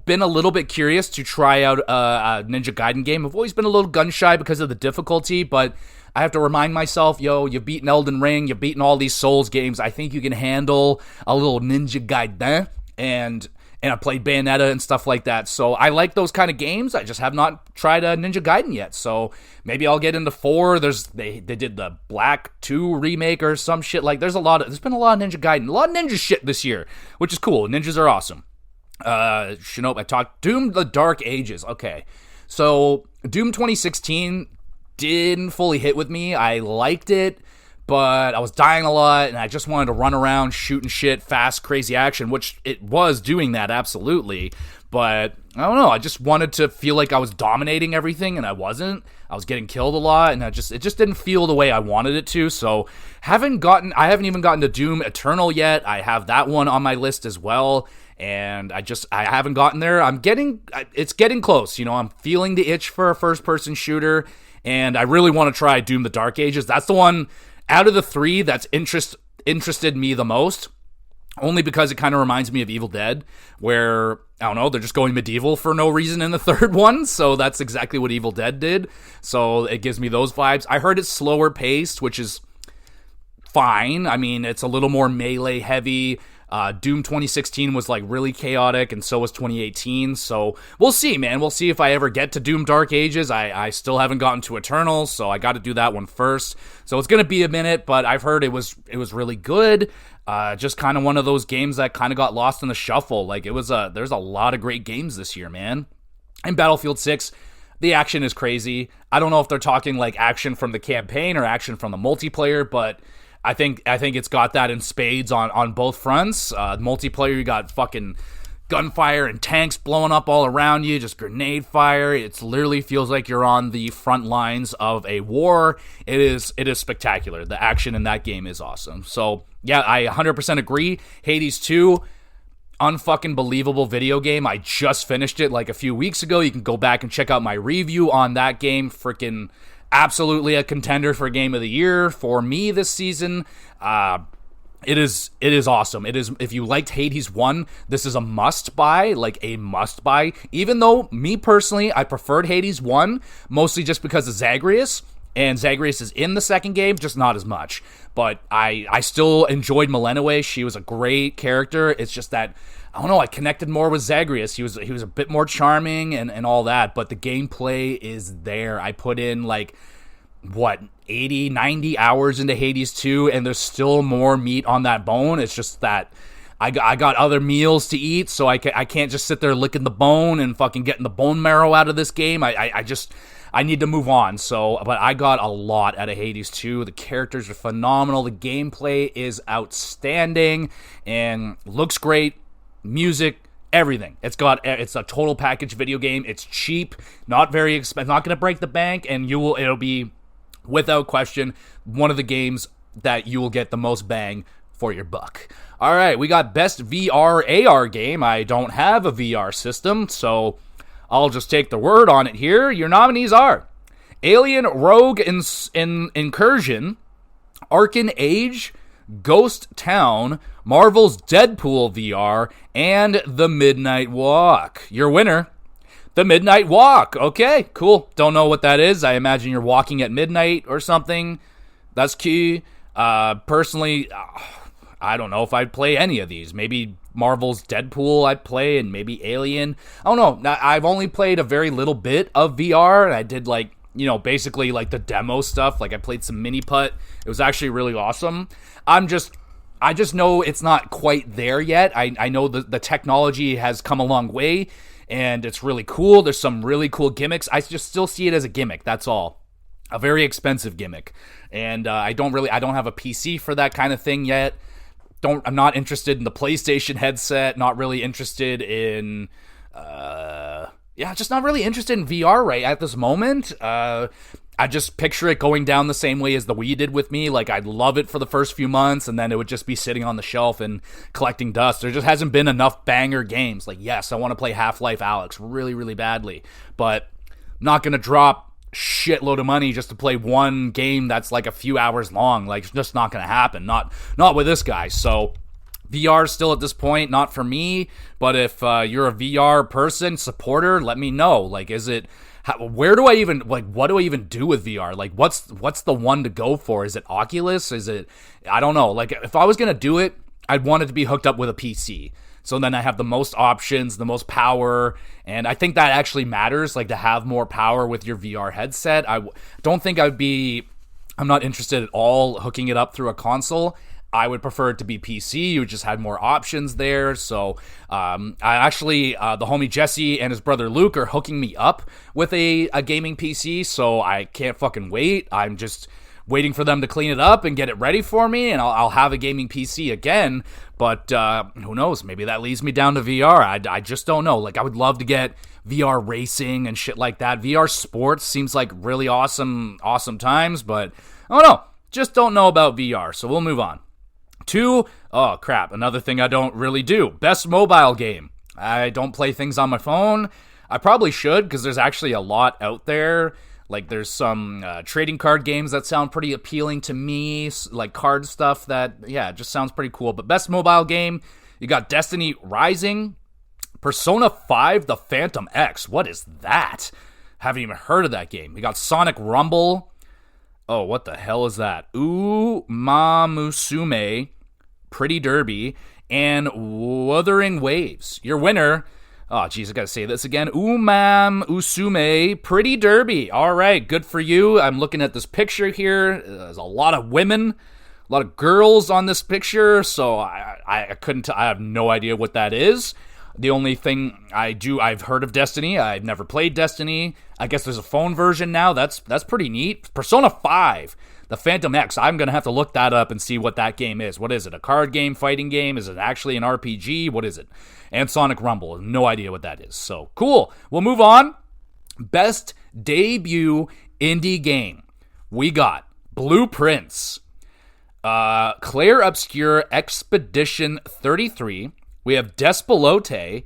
been a little bit curious to try out a Ninja Gaiden game. I've always been a little gun shy because of the difficulty, but I have to remind myself, you've beaten Elden Ring, you've beaten all these Souls games. I think you can handle a little Ninja Gaiden, and I played Bayonetta and stuff like that. So I like those kind of games. I just have not tried a Ninja Gaiden yet. So maybe I'll get into 4. They did the Black 2 remake or some shit. Like there's been a lot of Ninja Gaiden, a lot of ninja shit this year, which is cool. Ninjas are awesome. I talked Doom the Dark Ages. Okay. So Doom 2016 didn't fully hit with me. I liked it, but I was dying a lot, and I just wanted to run around shooting shit, fast, crazy action, which it was doing that, absolutely. But I don't know, I just wanted to feel like I was dominating everything, and I wasn't. I was getting killed a lot, and it just didn't feel the way I wanted it to. So I haven't even gotten to Doom Eternal yet. I have that one on my list as well, and I haven't gotten there. It's getting close. I'm feeling the itch for a first-person shooter, and I really want to try Doom the Dark Ages. That's the one out of the 3 that's interested me the most, only because it kind of reminds me of Evil Dead, where, I don't know, they're just going medieval for no reason in the 3rd one, so that's exactly what Evil Dead did, so it gives me those vibes. I heard it's slower paced, which is fine. I mean, it's a little more melee heavy. Doom 2016 was like really chaotic, and so was 2018. So we'll see, man. We'll see if I ever get to Doom Dark Ages. I still haven't gotten to Eternal, so I got to do that one first. So it's gonna be a minute, but I've heard it was really good. Just kind of one of those games that kind of got lost in the shuffle. Like there's a lot of great games this year, man. And Battlefield 6. The action is crazy. I don't know if they're talking like action from the campaign or action from the multiplayer, but I think it's got that in spades on both fronts. Multiplayer, you got fucking gunfire and tanks blowing up all around you, just grenade fire. It literally feels like you're on the front lines of a war. It is spectacular. The action in that game is awesome. So yeah, I 100% agree. Hades 2, unfucking believable video game. I just finished it like a few weeks ago. You can go back and check out my review on that game. Freaking absolutely a contender for Game of the Year for me this season. It is awesome. It is, if you liked Hades 1, this is a must buy, like a must buy. Even though, me personally, I preferred Hades 1, mostly just because of Zagreus, and Zagreus is in the second game, just not as much. But I still enjoyed Millennium. She was a great character. It's just that, I don't know, I connected more with Zagreus. He was a bit more charming and all that, but the gameplay is there. I put in 80, 90 hours into Hades 2, and there's still more meat on that bone. It's just that I got other meals to eat, so I can't just sit there licking the bone and fucking getting the bone marrow out of this game. I need to move on. But I got a lot out of Hades 2. The characters are phenomenal. The gameplay is outstanding and looks great. Music, everything. It's a total package video game. It's cheap, not very expensive, not going to break the bank, and it'll be, without question, one of the games that you will get the most bang for your buck. All right, we got best VR AR game. I don't have a VR system, so I'll just take the word on it here. Your nominees are Alien Rogue Incursion, Arcane Age, Ghost Town, Marvel's Deadpool VR, and The Midnight Walk. Your winner, The Midnight Walk. Okay, cool. Don't know what that is. I imagine you're walking at midnight or something. That's key. Personally, I don't know if I'd play any of these. Maybe Marvel's Deadpool I'd play, and maybe Alien. I don't know. Now, I've only played a very little bit of VR, and I did basically the demo stuff. I played some mini putt. It was actually really awesome. I just know it's not quite there yet. I know the technology has come a long way, and it's really cool. There's some really cool gimmicks. I just still see it as a gimmick. That's all. A very expensive gimmick. And I don't have a PC for that kind of thing yet. I'm not interested in the PlayStation headset. Not really interested in just not really interested in VR right at this moment. I just picture it going down the same way as the Wii did with me. I'd love it for the first few months, and then it would just be sitting on the shelf and collecting dust. There just hasn't been enough banger games. Yes, I want to play Half-Life Alyx really, really badly, but I'm not going to drop shitload of money just to play one game that's a few hours long. It's just not going to happen. Not with this guy. So VR still at this point, not for me, but if you're a VR person, supporter, let me know. Like, where do I even, like, what do I even do with VR? Like, what's the one to go for? Is it Oculus? I don't know. Like, if I was going to do it, I'd want it to be hooked up with a PC. So then I have the most options, the most power, and I think that actually matters, like, to have more power with your VR headset. I don't think I'm not interested at all hooking it up through a console. I would prefer it to be PC. You just had more options there. So I actually, the homie Jesse and his brother Luke are hooking me up with a gaming PC, so I can't fucking wait. I'm just waiting for them to clean it up and get it ready for me, and I'll have a gaming PC again. But who knows? Maybe that leads me down to VR. I just don't know. Like, I would love to get VR racing and shit like that. VR sports seems like really awesome times, but I don't know. Just don't know about VR, so we'll move on. 2, oh crap, another thing I don't really do. Best mobile game. I don't play things on my phone. I probably should, because there's actually a lot out there. Like, there's some trading card games that sound pretty appealing to me, like card stuff that, yeah, just sounds pretty cool. But best mobile game, you got Destiny Rising, Persona 5, The Phantom X. What is that? Haven't even heard of that game. You got Sonic Rumble. Oh, what the hell is that? Umamusume, Pretty Derby, and Wuthering Waves. Your winner, oh geez, I gotta say this again. Umamusume, Pretty Derby. All right, good for you. I'm looking at this picture here. There's a lot of women, a lot of girls on this picture, so I couldn't, I have no idea what that is. The only thing I've heard of Destiny. I've never played Destiny. I guess there's a phone version now. That's pretty neat. Persona 5, The Phantom X. I'm going to have to look that up and see what that game is. What is it? A card game, fighting game? Is it actually an RPG? What is it? And Sonic Rumble. No idea what that is. So, cool. We'll move on. Best debut indie game. We got Blueprints, Claire Obscure Expedition 33. We have Despelote,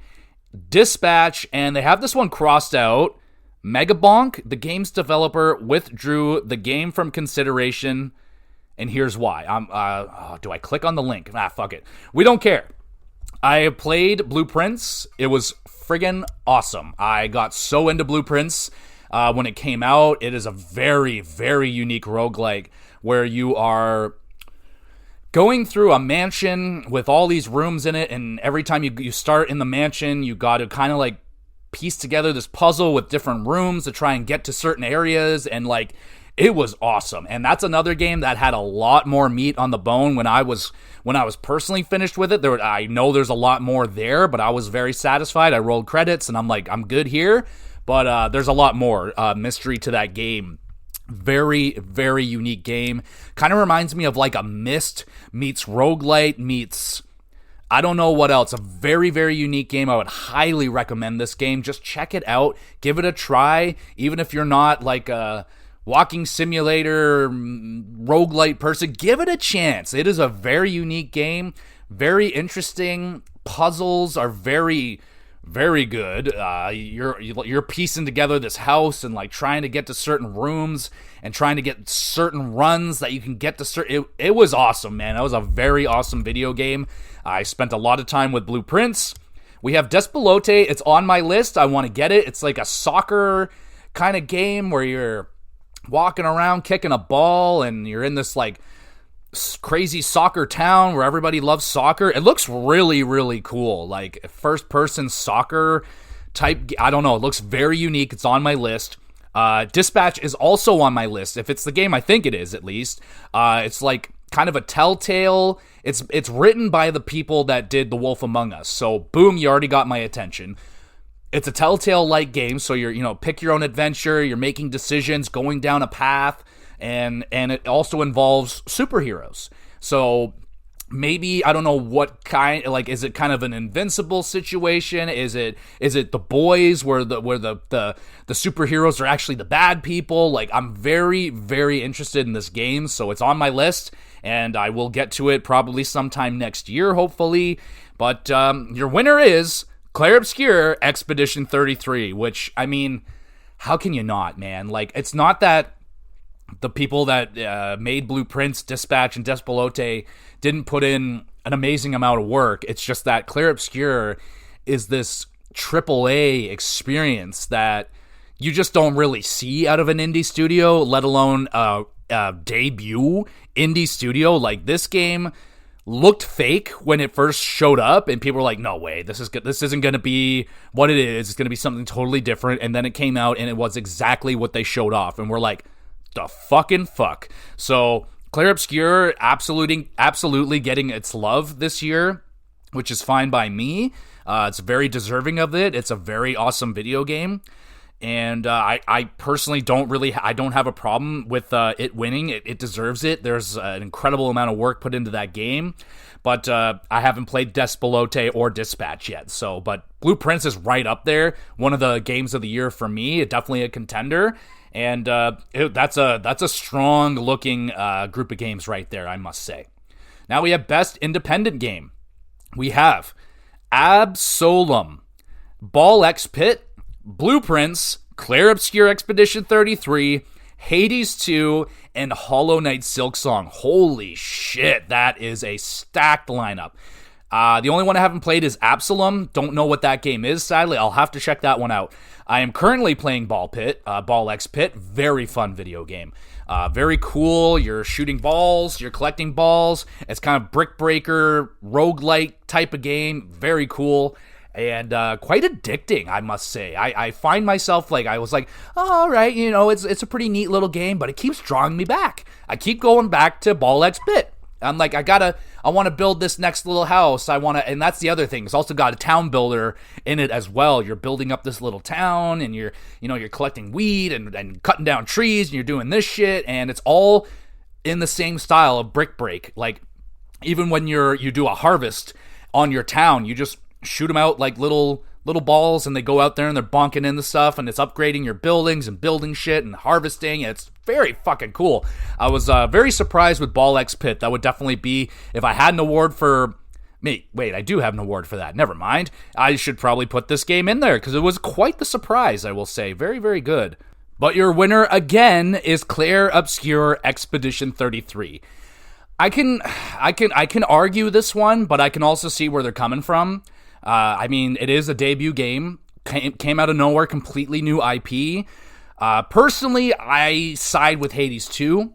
Dispatch, and they have this one crossed out. Megabonk, the game's developer, withdrew the game from consideration, and here's why. Do I click on the link? Fuck it. We don't care. I played Blueprints. It was friggin' awesome. I got so into Blueprints when it came out. It is a very, very unique roguelike where you are going through a mansion with all these rooms in it, and every time you start in the mansion, you got to kind of like piece together this puzzle with different rooms to try and get to certain areas, and like, it was awesome. And that's another game that had a lot more meat on the bone when I was personally finished with it. I know there's a lot more there, but I was very satisfied. I rolled credits, and I'm like, I'm good here, but there's a lot more mystery to that game. Very, very unique game. Kind of reminds me of like a Myst meets roguelite meets, I don't know what else. A very, very unique game. I would highly recommend this game. Just check it out. Give it a try. Even if you're not like a walking simulator roguelite person, give it a chance. It is a very unique game. Very interesting. Puzzles are very, very good. You're piecing together this house and like trying to get to certain rooms and trying to get certain runs that you can get to certain. It was awesome, man. That was a very awesome video game. I spent a lot of time with Blueprints. We have Despelote. It's on my list. I want to get it. It's like a soccer kind of game where you're walking around kicking a ball and you're in this like crazy soccer town where everybody loves soccer. It looks really, really cool. Like first person soccer type. I don't know. It looks very unique. It's on my list. Dispatch is also on my list. If it's the game I think it is, at least. It's like kind of a Telltale. It's written by the people that did The Wolf Among Us. So boom, you already got my attention. It's a Telltale-like game, so you're, pick your own adventure, you're making decisions, going down a path, and it also involves superheroes. So maybe, I don't know what kind, like, is it kind of an Invincible situation? Is it The Boys where the superheroes are actually the bad people? Like, I'm very, very interested in this game, so it's on my list, and I will get to it probably sometime next year, hopefully. But your winner is Claire Obscure Expedition 33, which, I mean, how can you not, man? Like, it's not that the people that made Blueprints, Dispatch, and Despelote didn't put in an amazing amount of work. It's just that Clair Obscur is this AAA experience that you just don't really see out of an indie studio, let alone a debut indie studio. Like, this game looked fake when it first showed up, and people were like, no way, this isn't going to be what it is. It's going to be something totally different. And then it came out, and it was exactly what they showed off, and we're like, the fucking fuck. So Clair Obscur absolutely getting its love this year, which is fine by me. It's very deserving of it. It's a very awesome video game. And I personally don't have a problem with it winning. It deserves it. There's an incredible amount of work put into that game. But I haven't played Despelote or Dispatch yet. But Blue Prince is right up there. One of the games of the year for me. Definitely a contender. And that's a strong looking group of games right there, I must say. Now we have Best Independent Game. We have Absolum, Ball X Pit, Blue Prince, Clair Obscur Expedition 33, Hades 2, and Hollow Knight Silksong. Holy shit, that is a stacked lineup. The only one I haven't played is Absolum. Don't know what that game is, sadly. I'll have to check that one out. I am currently playing Ball X Pit. Very fun video game. Very cool. You're shooting balls. You're collecting balls. It's kind of brick breaker, roguelike type of game. Very cool. And quite addicting, I must say. I find myself, like, I was like, oh, all right, it's a pretty neat little game, but it keeps drawing me back. I keep going back to Ball X Pit. I'm like, I want to build this next little house. And that's the other thing. It's also got a town builder in it as well. You're building up this little town, and you're collecting weed and cutting down trees, and you're doing this shit, and it's all in the same style of brick break. Like, even when you do a harvest on your town, you just shoot them out like little balls, and they go out there and they're bonking into stuff, and it's upgrading your buildings and building shit and harvesting. And it's very fucking cool. I was very surprised with Ball X Pit. That would definitely be, if I had an award for me. Wait, I do have an award for that. Never mind. I should probably put this game in there because it was quite the surprise, I will say. Very, very good. But your winner again is Clair Obscur Expedition 33. I can argue this one, but I can also see where they're coming from. I mean, it is a debut game, came out of nowhere, completely new IP. Personally, I side with Hades 2.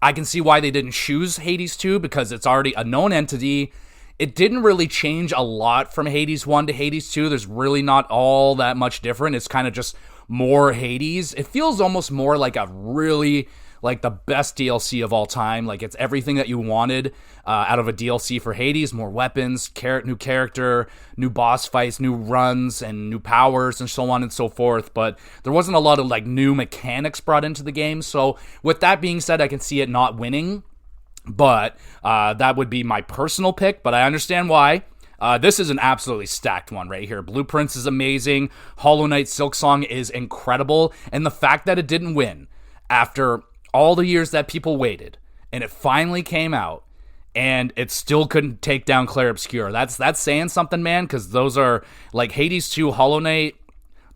I can see why they didn't choose Hades 2 because it's already a known entity. It didn't really change a lot from Hades 1 to Hades 2. There's really not all that much different. It's kind of just more Hades. It feels almost more like like the best DLC of all time. Like, it's everything that you wanted out of a DLC for Hades. More weapons, new character, new boss fights, new runs, and new powers, and so on and so forth. But there wasn't a lot of like new mechanics brought into the game. So with that being said, I can see it not winning. But that would be my personal pick. But I understand why. This is an absolutely stacked one right here. Blue Prince is amazing. Hollow Knight Silksong is incredible. And the fact that it didn't win after all the years that people waited, and it finally came out, and it still couldn't take down Clair Obscur. That's saying something, man, because those are, like, Hades 2, Hollow Knight,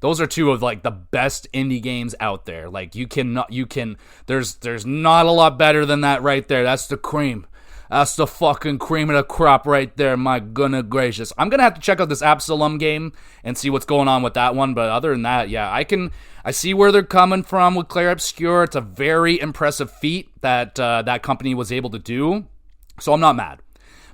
those are two of, like, the best indie games out there. Like, there's not a lot better than that right there. That's the cream. That's the fucking cream of the crop right there, my goodness gracious. I'm going to have to check out this Absolum game and see what's going on with that one, but other than that, yeah, I see where they're coming from with Clair Obscur. It's a very impressive feat that that company was able to do, so I'm not mad.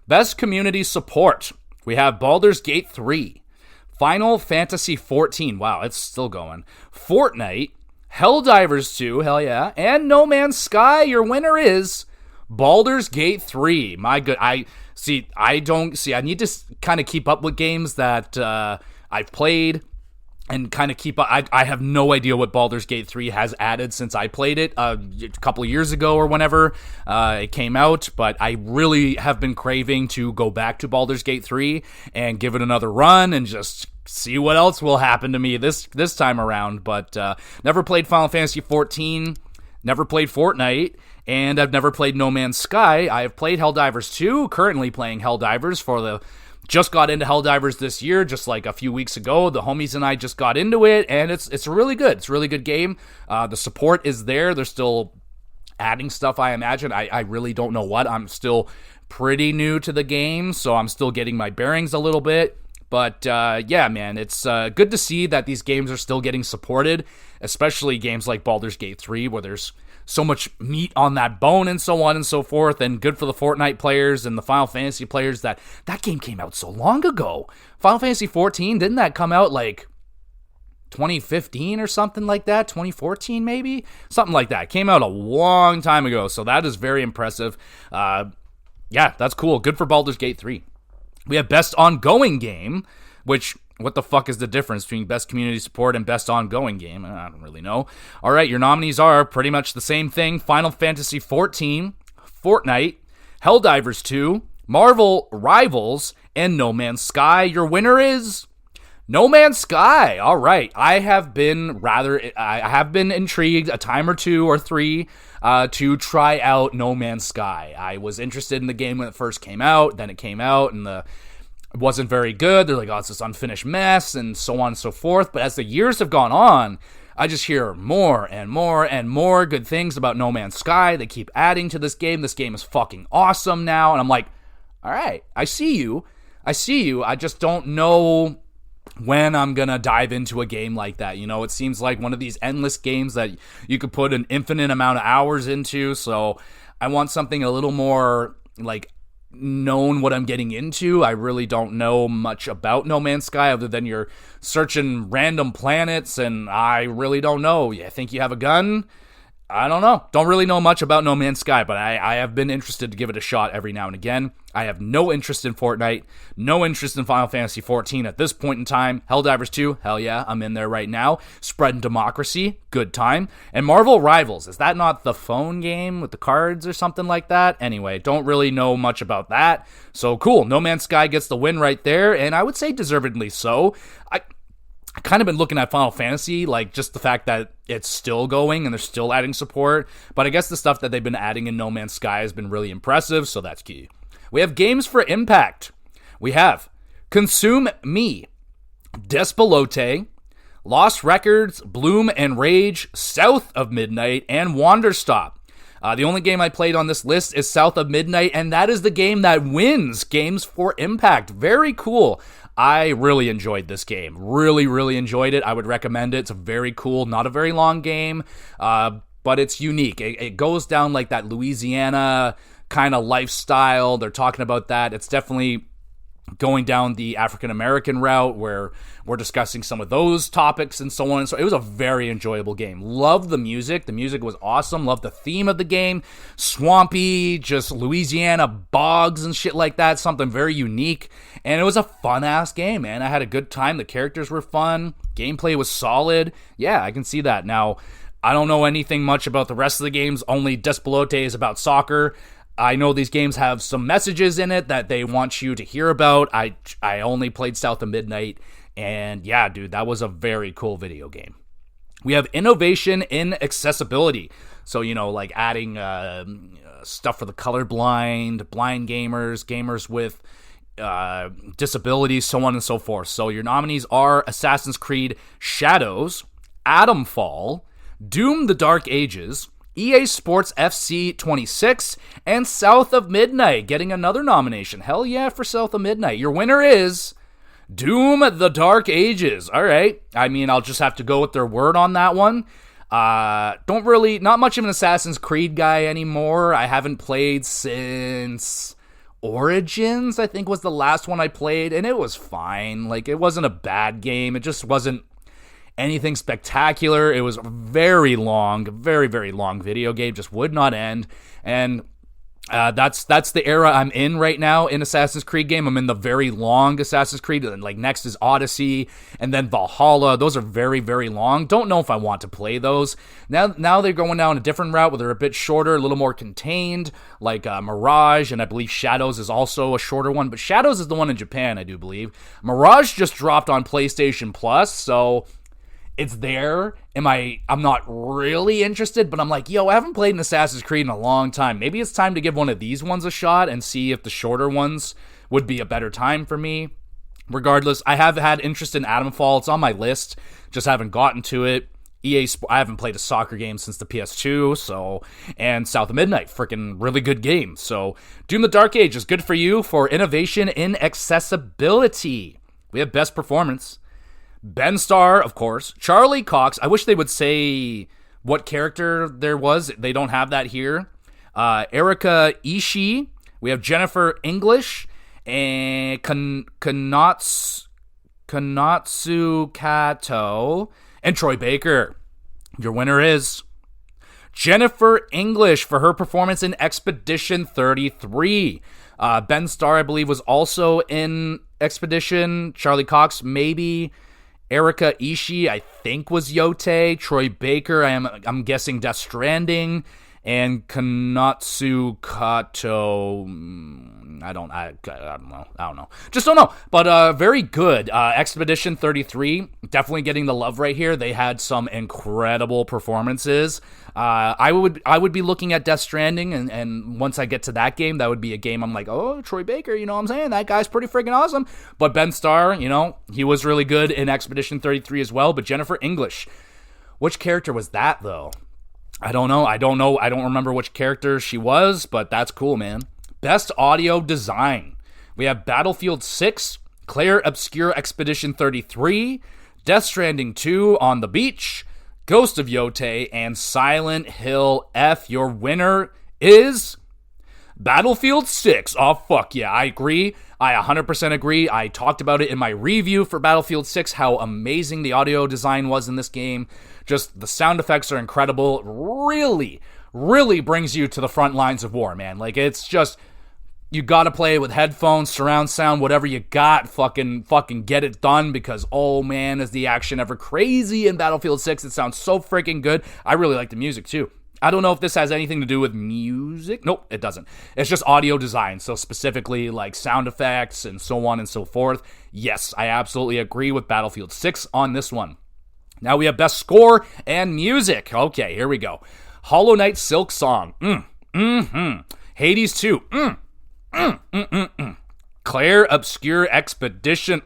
Best Community Support. We have Baldur's Gate 3, Final Fantasy 14, wow, it's still going, Fortnite, Helldivers 2, hell yeah, and No Man's Sky. Your winner is Baldur's Gate 3. My good, I need to kind of keep up with games that I've played and kind of keep up. I have no idea what Baldur's Gate 3 has added since I played it a couple of years ago or whenever it came out, but I really have been craving to go back to Baldur's Gate 3 and give it another run and just see what else will happen to me this time around. But never played Final Fantasy 14, never played Fortnite, and I've never played No Man's Sky. I have played Helldivers 2, currently playing Helldivers just got into Helldivers this year, just like a few weeks ago. The homies and I just got into it, and it's really good. It's a really good game. The support is there. They're still adding stuff, I imagine. I really don't know what. I'm still pretty new to the game, so I'm still getting my bearings a little bit. But yeah, man, it's good to see that these games are still getting supported, especially games like Baldur's Gate 3, where there's so much meat on that bone and so on and so forth, and good for the Fortnite players and the Final Fantasy players that game came out so long ago. Final Fantasy 14, didn't that come out like 2015 or something like that? 2014 maybe? Something like that. It came out a long time ago, so that is very impressive. Yeah, that's cool. Good for Baldur's Gate 3. We have Best Ongoing Game, which, what the fuck is the difference between Best Community Support and Best Ongoing Game? I don't really know. All right, your nominees are pretty much the same thing. Final Fantasy XIV, Fortnite, Helldivers 2, Marvel Rivals, and No Man's Sky. Your winner is No Man's Sky. All right, I have been intrigued a time or two or three to try out No Man's Sky. I was interested in the game when it first came out. Then it came out and it wasn't very good. They're like, oh, it's this unfinished mess and so on and so forth. But as the years have gone on, I just hear more and more and more good things about No Man's Sky. They keep adding to this game. This game is fucking awesome now. And I'm like, all right, I see you. I just don't know when I'm gonna dive into a game like that. You know, it seems like one of these endless games that you could put an infinite amount of hours into, so I want something a little more, like, known what I'm getting into. I really don't know much about No Man's Sky other than you're searching random planets, and I really don't know. You think you have a gun? I don't know. Don't really know much about No Man's Sky, but I have been interested to give it a shot every now and again. I have no interest in Fortnite, no interest in Final Fantasy XIV at this point in time. Helldivers 2, hell yeah, I'm in there right now. Spreading Democracy, good time. And Marvel Rivals, is that not the phone game with the cards or something like that? Anyway, don't really know much about that. So cool, No Man's Sky gets the win right there, and I would say deservedly so. I kind of been looking at Final Fantasy, like just the fact that it's still going and they're still adding support, but I guess the stuff that they've been adding in No Man's Sky has been really impressive, so that's key. We have Games for Impact. We have Consume Me, Despelote, Lost Records, Bloom and Rage, South of Midnight, and Wanderstop. The only game I played on this list is South of Midnight, and that is the game that wins Games for Impact. Very cool. I really enjoyed this game. Really, really enjoyed it. I would recommend it. It's a very cool, not a very long game, but it's unique. It goes down like that Louisiana kind of lifestyle. They're talking about that. It's definitely going down the African-American route where we're discussing some of those topics and so on. So it was a very enjoyable game. Loved the music. The music was awesome. Loved the theme of the game. Swampy, just Louisiana bogs and shit like that. Something very unique. And it was a fun-ass game, man. I had a good time. The characters were fun. Gameplay was solid. Yeah, I can see that. Now, I don't know anything much about the rest of the games. Only Despelote is about soccer. I know these games have some messages in it that they want you to hear about. I only played South of Midnight, and yeah, dude, that was a very cool video game. We have innovation in accessibility. So, you know, like adding stuff for the colorblind, blind gamers, gamers with disabilities, so on and so forth. So your nominees are Assassin's Creed Shadows, Atomfall, Doom: The Dark Ages, EA Sports FC 26, and South of Midnight getting another nomination. Hell yeah for South of Midnight. Your winner is Doom: The Dark Ages. All right. I mean, I'll just have to go with their word on that one. Not much of an Assassin's Creed guy anymore. I haven't played since Origins, I think was the last one I played, and it was fine. Like, it wasn't a bad game. It just wasn't anything spectacular. It was very long, very, very long video game, just would not end. And that's the era I'm in right now in Assassin's Creed game. I'm in the very long Assassin's Creed, and like next is Odyssey, and then Valhalla. Those are very, very long. Don't know if I want to play those. Now they're going down a different route where they're a bit shorter, a little more contained, like Mirage, and I believe Shadows is also a shorter one, but Shadows is the one in Japan, I do believe. Mirage just dropped on PlayStation Plus, so it's there. I'm not really interested, but I'm like, yo, I haven't played an Assassin's Creed in a long time. Maybe it's time to give one of these ones a shot and see if the shorter ones would be a better time for me. Regardless, I have had interest in Atomfall. It's on my list, just haven't gotten to it. I haven't played a soccer game since the PS2, so, and South of Midnight, freaking really good game. So, Doom the Dark Age is good for you for innovation in accessibility. We have best performance. Ben Starr, of course. Charlie Cox. I wish they would say what character there was. They don't have that here. Erika Ishii. We have Jennifer English and Kanatsu Kato and Troy Baker. Your winner is Jennifer English for her performance in Expedition 33. Ben Starr, I believe, was also in Expedition. Charlie Cox, maybe. Erika Ishii, I think, was Yote. Troy Baker, I'm guessing Death Stranding. And Kanatsu Kato, I don't know. Just don't know. But very good. Expedition 33, definitely getting the love right here. They had some incredible performances. I would be looking at Death Stranding, and once I get to that game, that would be a game I'm like, oh, Troy Baker, you know what I'm saying? That guy's pretty freaking awesome. But Ben Starr, he was really good in Expedition 33 as well. But Jennifer English, which character was that, though? I don't know. I don't remember which character she was, but that's cool, man. Best audio design. We have Battlefield 6, Claire Obscure Expedition 33, Death Stranding 2 On the Beach, Ghost of Yote, and Silent Hill F. Your winner is Battlefield 6. Oh, fuck yeah. I agree. I 100% agree. I talked about it in my review for Battlefield 6, how amazing the audio design was in this game. Just the sound effects are incredible. Really, really brings you to the front lines of war, man. Like, it's just, you gotta play it with headphones, surround sound, whatever you got. Fucking get it done, because, oh man, is the action ever crazy in Battlefield 6. It sounds so freaking good. I really like the music, too. I don't know if this has anything to do with music. Nope, it doesn't. It's just audio design. So specifically like sound effects and so on and so forth. Yes, I absolutely agree with Battlefield 6 on this one. Now we have best score and music. Okay, here we go. Hollow Knight Silk Song. Hades 2. Claire Obscure Expedition.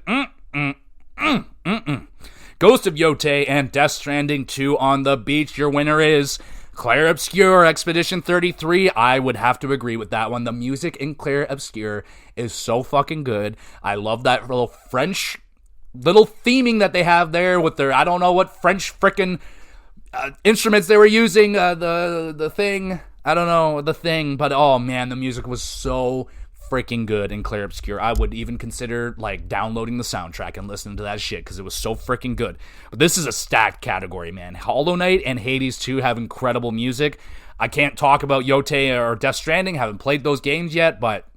Ghost of Yote and Death Stranding 2 On the Beach. Your winner is Claire Obscure Expedition 33. I would have to agree with that one. The music in Claire Obscure is so fucking good. I love that little French little theming that they have there with their, I don't know what French frickin' instruments they were using. The thing. I don't know the thing. But oh man, the music was so freaking good in Claire Obscure. I would even consider like downloading the soundtrack and listening to that shit because it was so freaking good. But this is a stacked category, man. Hollow Knight and Hades 2 have incredible music. I can't talk about Yote or Death Stranding. Haven't played those games yet, but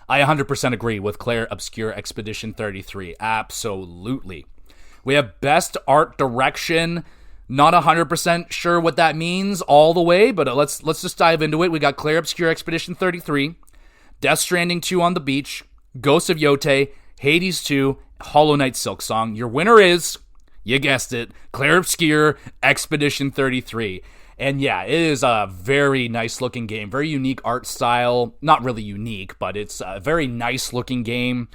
I 100% agree with Claire Obscure Expedition 33. Absolutely. We have Best Art Direction. Not 100% sure what that means all the way, but let's just dive into it. We got Claire Obscure Expedition 33, Death Stranding 2 On the Beach, Ghost of Yote, Hades 2, Hollow Knight Silk Song. Your winner is, you guessed it, Claire Obscure Expedition 33. And yeah, it is a very nice looking game, very unique art style. Not really unique, but it's a very nice looking game.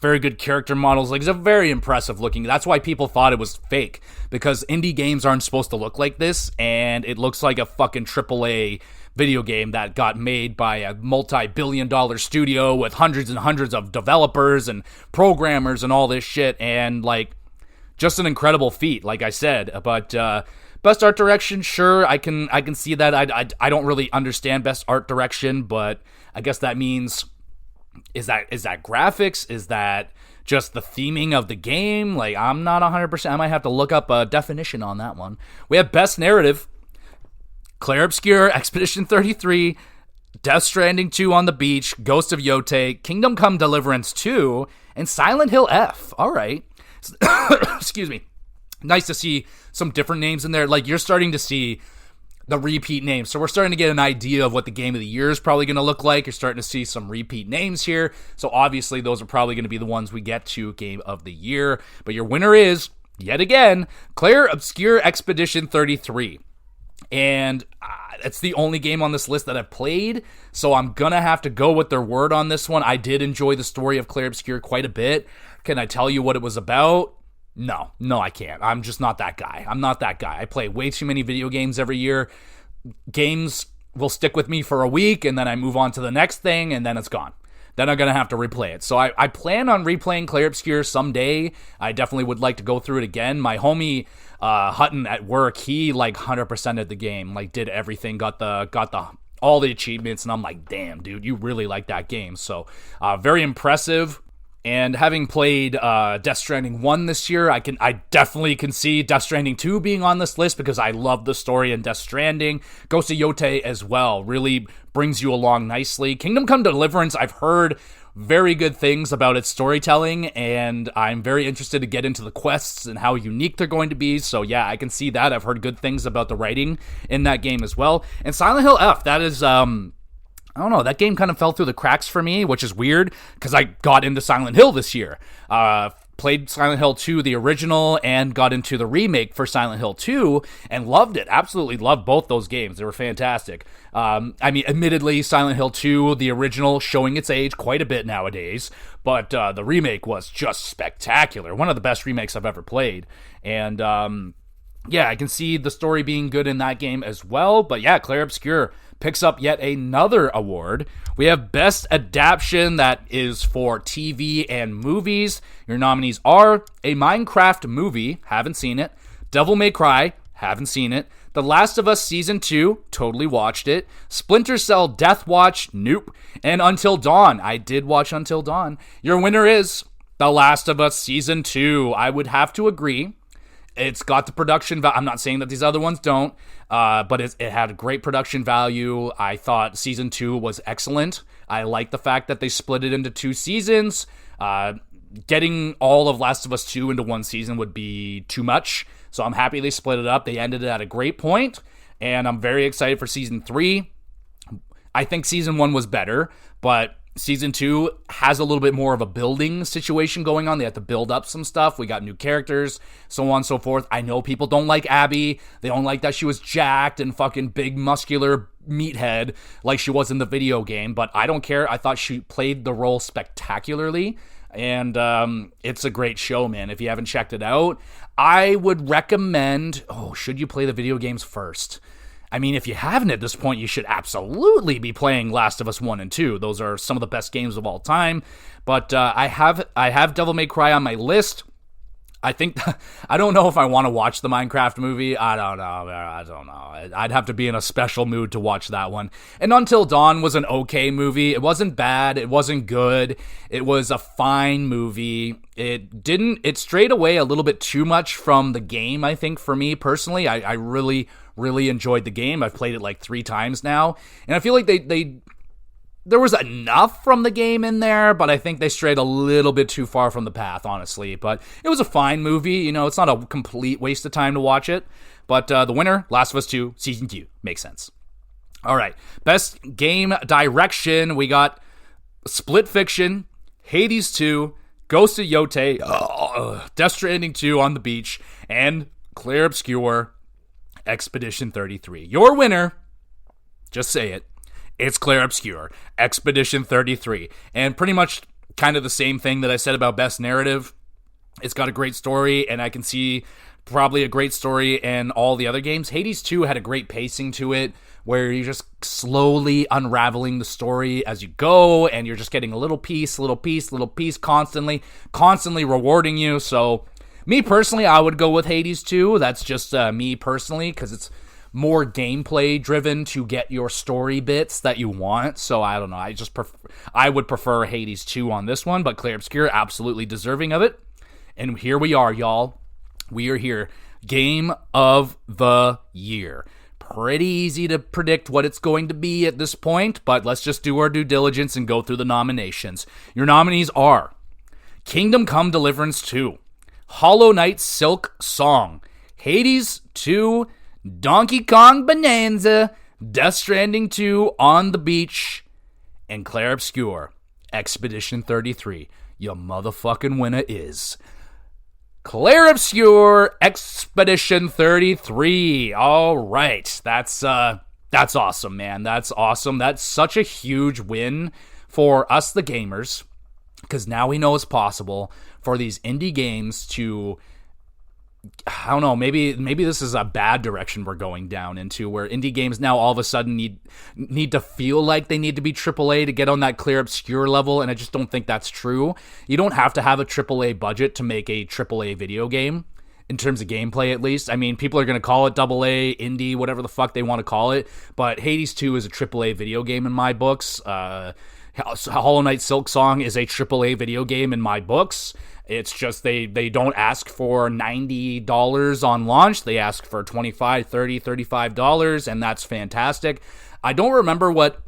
Very good character models. Like, it's a very impressive looking. That's why people thought it was fake, because indie games aren't supposed to look like this, and it looks like a fucking AAA video game that got made by a multi-billion-dollar studio with hundreds and hundreds of developers and programmers and all this shit, and like, just an incredible feat, like I said. But best art direction, sure, I can see that. I don't really understand best art direction, but I guess that means, is that graphics? Is that just the theming of the game? Like, I'm not 100%. I might have to look up a definition on that one. We have best narrative. Claire Obscure, Expedition 33, Death Stranding 2 On the Beach, Ghost of Yote, Kingdom Come Deliverance 2, and Silent Hill F. All right. Excuse me. Nice to see some different names in there. Like, you're starting to see the repeat names. So we're starting to get an idea of what the game of the year is probably going to look like. You're starting to see some repeat names here. So obviously those are probably going to be the ones we get to game of the year. But your winner is, yet again, Claire Obscure Expedition 33. And it's the only game on this list that I've played, so I'm gonna have to go with their word on this one. I did enjoy the story of Claire Obscure quite a bit. Can I tell you what it was about? No, I can't. I'm just not that guy. I'm not that guy. I play way too many video games every year. Games will stick with me for a week, and then I move on to the next thing, and then it's gone. Then I'm going to have to replay it. So I plan on replaying Clair Obscur someday. I definitely would like to go through it again. My homie Hutton at work, he like 100%ed the game, like did everything, got all the achievements, and I'm like, damn, dude, you really like that game. So very impressive. And having played Death Stranding 1 this year, I definitely can see Death Stranding 2 being on this list because I love the story in Death Stranding. Ghost of Yotei as well really brings you along nicely. Kingdom Come Deliverance, I've heard very good things about its storytelling, and I'm very interested to get into the quests and how unique they're going to be. So yeah, I can see that. I've heard good things about the writing in that game as well. And Silent Hill F, that is... I don't know, that game kind of fell through the cracks for me, which is weird, because I got into Silent Hill this year. Played Silent Hill 2, the original, and got into the remake for Silent Hill 2, and loved it. Absolutely loved both those games. They were fantastic. Admittedly, Silent Hill 2, the original, showing its age quite a bit nowadays, but the remake was just spectacular. One of the best remakes I've ever played. And, yeah, I can see the story being good in that game as well, but yeah, Clair Obscur picks up yet another award. We have Best Adaptation, that is for TV and movies. Your nominees are a Minecraft movie, haven't seen it. Devil May Cry, haven't seen it. The Last of Us Season 2, totally watched it. Splinter Cell Death Watch, nope. And Until Dawn, I did watch Until Dawn. Your winner is The Last of Us Season 2. I would have to agree. It's got the production value. I'm not saying that these other ones don't, but it had a great production value. I thought Season 2 was excellent. I like the fact that they split it into 2 seasons. Getting all of Last of Us 2 into 1 season would be too much, so I'm happy they split it up. They ended it at a great point, and I'm very excited for Season 3. I think Season 1 was better, but Season 2 has a little bit more of a building situation going on. They have to build up some stuff. We got new characters, so on and so forth. I know people don't like Abby. They don't like that she was jacked and fucking big muscular meathead like she was in the video game, but I don't care. I thought she played the role spectacularly, and it's a great show, man. If you haven't checked it out, I would recommend... should you play the video games first? I mean, if you haven't at this point, you should absolutely be playing Last of Us 1 and 2. Those are some of the best games of all time. But I have Devil May Cry on my list. I think... I don't know if I want to watch the Minecraft movie. I don't know. I'd have to be in a special mood to watch that one. And Until Dawn was an okay movie. It wasn't bad. It wasn't good. It was a fine movie. It strayed away a little bit too much from the game, I think, for me personally. I really enjoyed the game. I've played it like 3 times now, and I feel like there was enough from the game in there, but I think they strayed a little bit too far from the path, honestly. But it was a fine movie. You know, it's not a complete waste of time to watch it. But the winner, Last of Us 2, Season 2. Makes sense. All right. Best Game Direction. We got Split Fiction, Hades 2, Ghost of Yotei, Death Stranding 2 on the Beach, and Clair Obscur, Expedition 33. Your winner, just say it, it's Clair Obscur, Expedition 33. And pretty much kind of the same thing that I said about Best Narrative. It's got a great story, and I can see probably a great story in all the other games. Hades 2 had a great pacing to it, where you're just slowly unraveling the story as you go, and you're just getting a little piece, constantly rewarding you. So me personally, I would go with Hades 2. That's just me personally, because it's more gameplay driven to get your story bits that you want. So I don't know. I would prefer Hades 2 on this one, but Clair Obscur absolutely deserving of it. And here we are, y'all. We are here. Game of the Year. Pretty easy to predict what it's going to be at this point, but let's just do our due diligence and go through the nominations. Your nominees are Kingdom Come Deliverance 2, Hollow Knight Silk Song, Hades 2, Donkey Kong Bonanza, Death Stranding 2 on the Beach, and Clair Obscur, Expedition 33. Your motherfucking winner is Clair Obscur, Expedition 33. All right. That's awesome, man. That's awesome. That's such a huge win for us, the gamers, because now we know it's possible for these indie games to I don't know, maybe this is a bad direction we're going down into, where indie games now all of a sudden need to feel like they need to be AAA to get on that clear obscure level, and I just don't think that's true. You don't have to have a AAA budget to make a AAA video game, in terms of gameplay at least. I mean, people are going to call it AA, indie, whatever the fuck they want to call it, but Hades 2 is a AAA video game in my books. Hollow Knight Silksong is a AAA video game in my books. It's just they don't ask for $90 on launch. They ask for $25, $30, $35, and that's fantastic. I don't remember what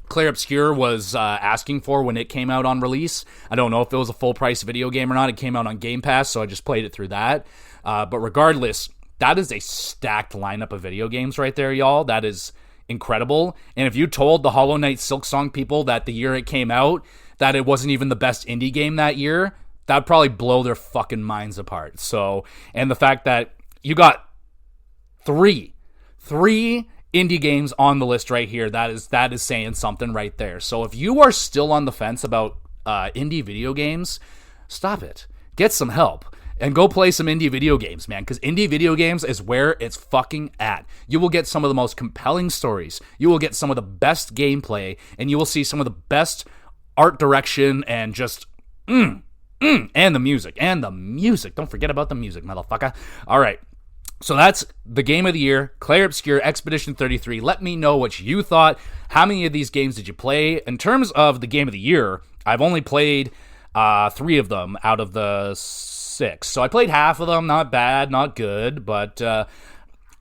Clair Obscur was asking for when it came out on release. I don't know if it was a full-price video game or not. It came out on Game Pass, so I just played it through that. But regardless, that is a stacked lineup of video games right there, y'all. That is incredible. And if you told the Hollow Knight Silksong people that the year it came out, that it wasn't even the best indie game that year, that'd probably blow their fucking minds apart. So, and the fact that you got three indie games on the list right here, that is saying something right there. So if you are still on the fence about indie video games, stop it. Get some help. And go play some indie video games, man, because indie video games is where it's fucking at. You will get some of the most compelling stories. You will get some of the best gameplay, and you will see some of the best art direction and just, and the music. Don't forget about the music, motherfucker. All right. So that's the game of the year, Clair Obscur Expedition 33. Let me know what you thought. How many of these games did you play? In terms of the game of the year, I've only played 3 of them out of the 6. So I played half of them. Not bad, not good, but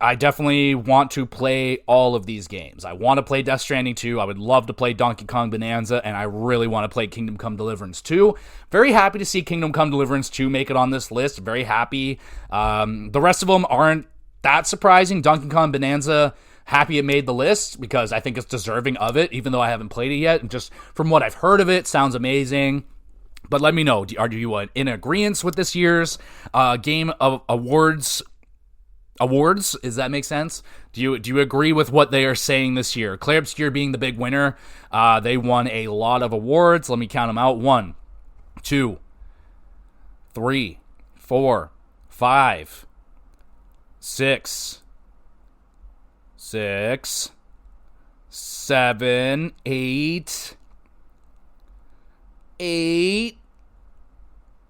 I definitely want to play all of these games. I want to play Death Stranding 2. I would love to play Donkey Kong Bonanza, and I really want to play Kingdom Come Deliverance 2. Very happy to see Kingdom Come Deliverance 2 make it on this list. Very happy. The rest of them aren't that surprising. Donkey Kong Bonanza, happy it made the list because I think it's deserving of it, even though I haven't played it yet. And just from what I've heard of it, sounds amazing. But let me know, are you in agreement with this year's Game of Awards? Does that make sense? Do you agree with what they are saying this year? Clair Obscur being the big winner. They won a lot of awards. Let me count them out. 1, 2, 3, 4, 5, 6, 7, 8,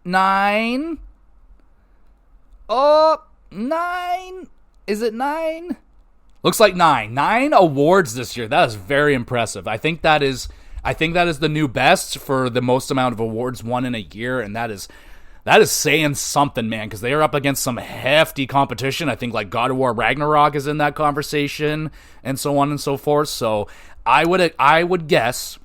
9. 9? Is it 9? Looks like 9. 9 awards this year. That is very impressive. I think that is the new best for the most amount of awards won in a year, and that is saying something, man, because they are up against some hefty competition. I think like God of War Ragnarok is in that conversation, and so on and so forth. So I would guess,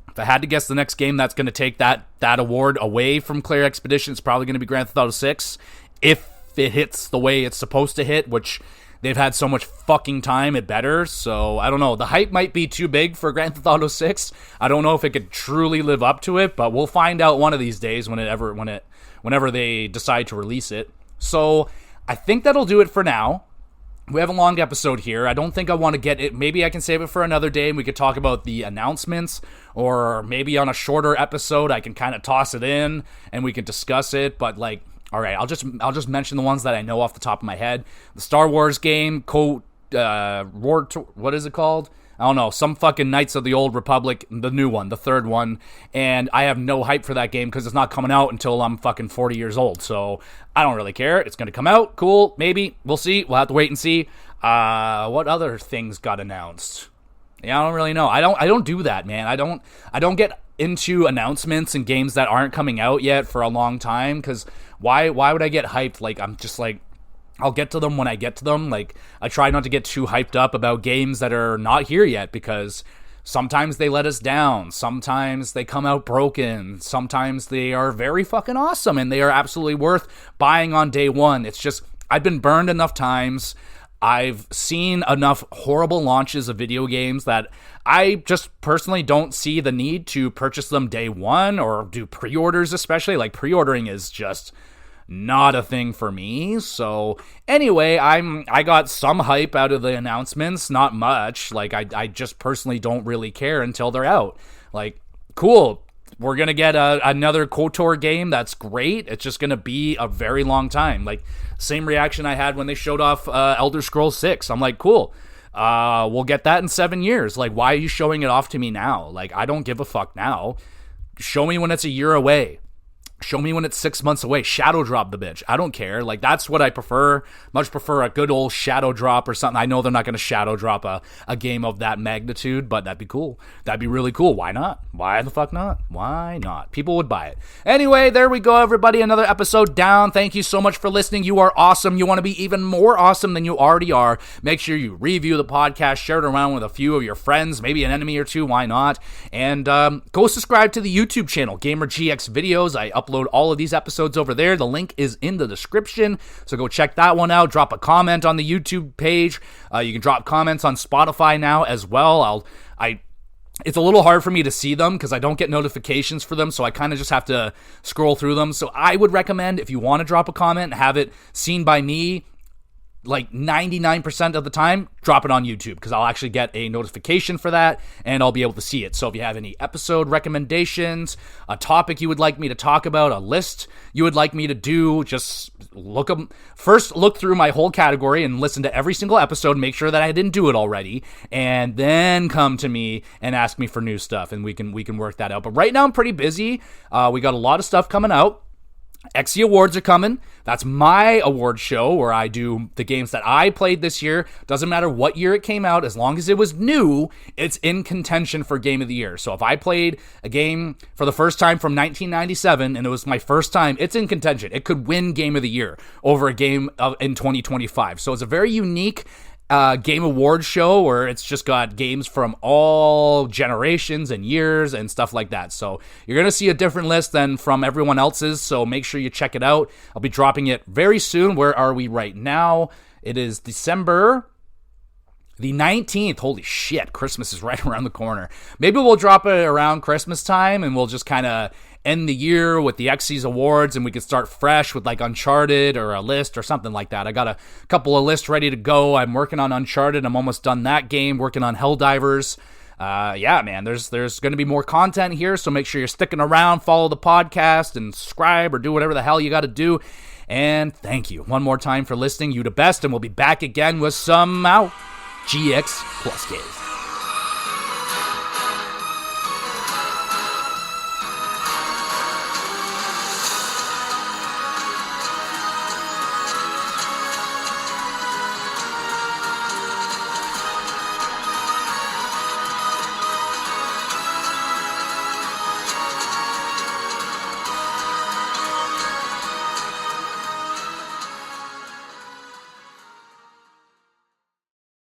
if I had to guess, the next game that's going to take that award away from Clair Expedition, it's probably going to be Grand Theft Auto 6. If it hits the way it's supposed to hit, which they've had so much fucking time, it better. So I don't know. The hype might be too big for Grand Theft Auto 6. I don't know if it could truly live up to it, but we'll find out one of these days whenever they decide to release it. So I think that'll do it for now. We have a long episode here. I don't think I want to get it. Maybe I can save it for another day and we could talk about the announcements, or maybe on a shorter episode I can kind of toss it in and we can discuss it. But like, all right, I'll just mention the ones that I know off the top of my head. The Star Wars game, what is it called? I don't know, some fucking Knights of the Old Republic, the new one, the third one, and I have no hype for that game because it's not coming out until I'm fucking 40 years old, so I don't really care. It's going to come out, cool, maybe, we'll see, we'll have to wait and see. What other things got announced? Yeah, I don't really know. I don't do that, man. I don't get into announcements and games that aren't coming out yet for a long time, because why would I get hyped? Like, I'm just like, I'll get to them when I get to them. Like, I try not to get too hyped up about games that are not here yet, because sometimes they let us down. Sometimes they come out broken. Sometimes they are very fucking awesome and they are absolutely worth buying on day one. It's just, I've been burned enough times. I've seen enough horrible launches of video games that I just personally don't see the need to purchase them day one or do pre-orders, especially. Like, pre-ordering is just not a thing for me. So anyway, I got some hype out of the announcements, not much. Like, I just personally don't really care until they're out. Like, cool, we're going to get another KOTOR game. That's great. It's just going to be a very long time. Like, same reaction I had when they showed off Elder Scrolls 6. I'm like, cool. We'll get that in 7 years. Like, why are you showing it off to me now? Like, I don't give a fuck now. Show me when it's a year away. Show me when it's 6 months away. Shadow drop the bitch. I don't care. Like, that's what I prefer. Much prefer a good old shadow drop or something. I know they're not going to shadow drop a game of that magnitude, but that'd be cool. That'd be really cool. Why not? Why the fuck not? Why not? People would buy it. Anyway, there we go, everybody. Another episode down. Thank you so much for listening. You are awesome. You want to be even more awesome than you already are. Make sure you review the podcast, share it around with a few of your friends, maybe an enemy or two. Why not? And go subscribe to the YouTube channel, GamerGX Videos. I upload all of these episodes over there. The link is in the description, so go check that one out. Drop a comment on the YouTube page. You can drop comments on Spotify now as well. It's a little hard for me to see them because I don't get notifications for them, so I kind of just have to scroll through them. So I would recommend, if you want to drop a comment and have it seen by me, like 99% of the time, drop it on YouTube because I'll actually get a notification for that and I'll be able to see it. So if you have any episode recommendations, a topic you would like me to talk about, a list you would like me to do, just look through my whole category and listen to every single episode, make sure that I didn't do it already, and then come to me and ask me for new stuff, and we can work that out. But right now I'm pretty busy. We got a lot of stuff coming out. XE Awards are coming. That's my award show where I do the games that I played this year. Doesn't matter what year it came out, as long as it was new, it's in contention for Game of the Year. So if I played a game for the first time from 1997 and it was my first time, it's in contention. It could win Game of the Year over a game in 2025. So it's a very unique game award show where it's just got games from all generations and years and stuff like that. So you're going to see a different list than from everyone else's, so make sure you check it out. I'll be dropping it very soon. Where are we right now? It is December the 19th. Holy shit, Christmas is right around the corner. Maybe we'll drop it around Christmas time and we'll just kind of end the year with the XE's awards and we could start fresh with like Uncharted or a list or something like that. I got a couple of lists ready to go. I'm working on Uncharted. I'm almost done that game. Working on Helldivers. Yeah, man, there's going to be more content here, so make sure you're sticking around, follow the podcast, and subscribe or do whatever the hell you got to do. And thank you one more time for listening. You the best, and we'll be back again with some GX Plus games.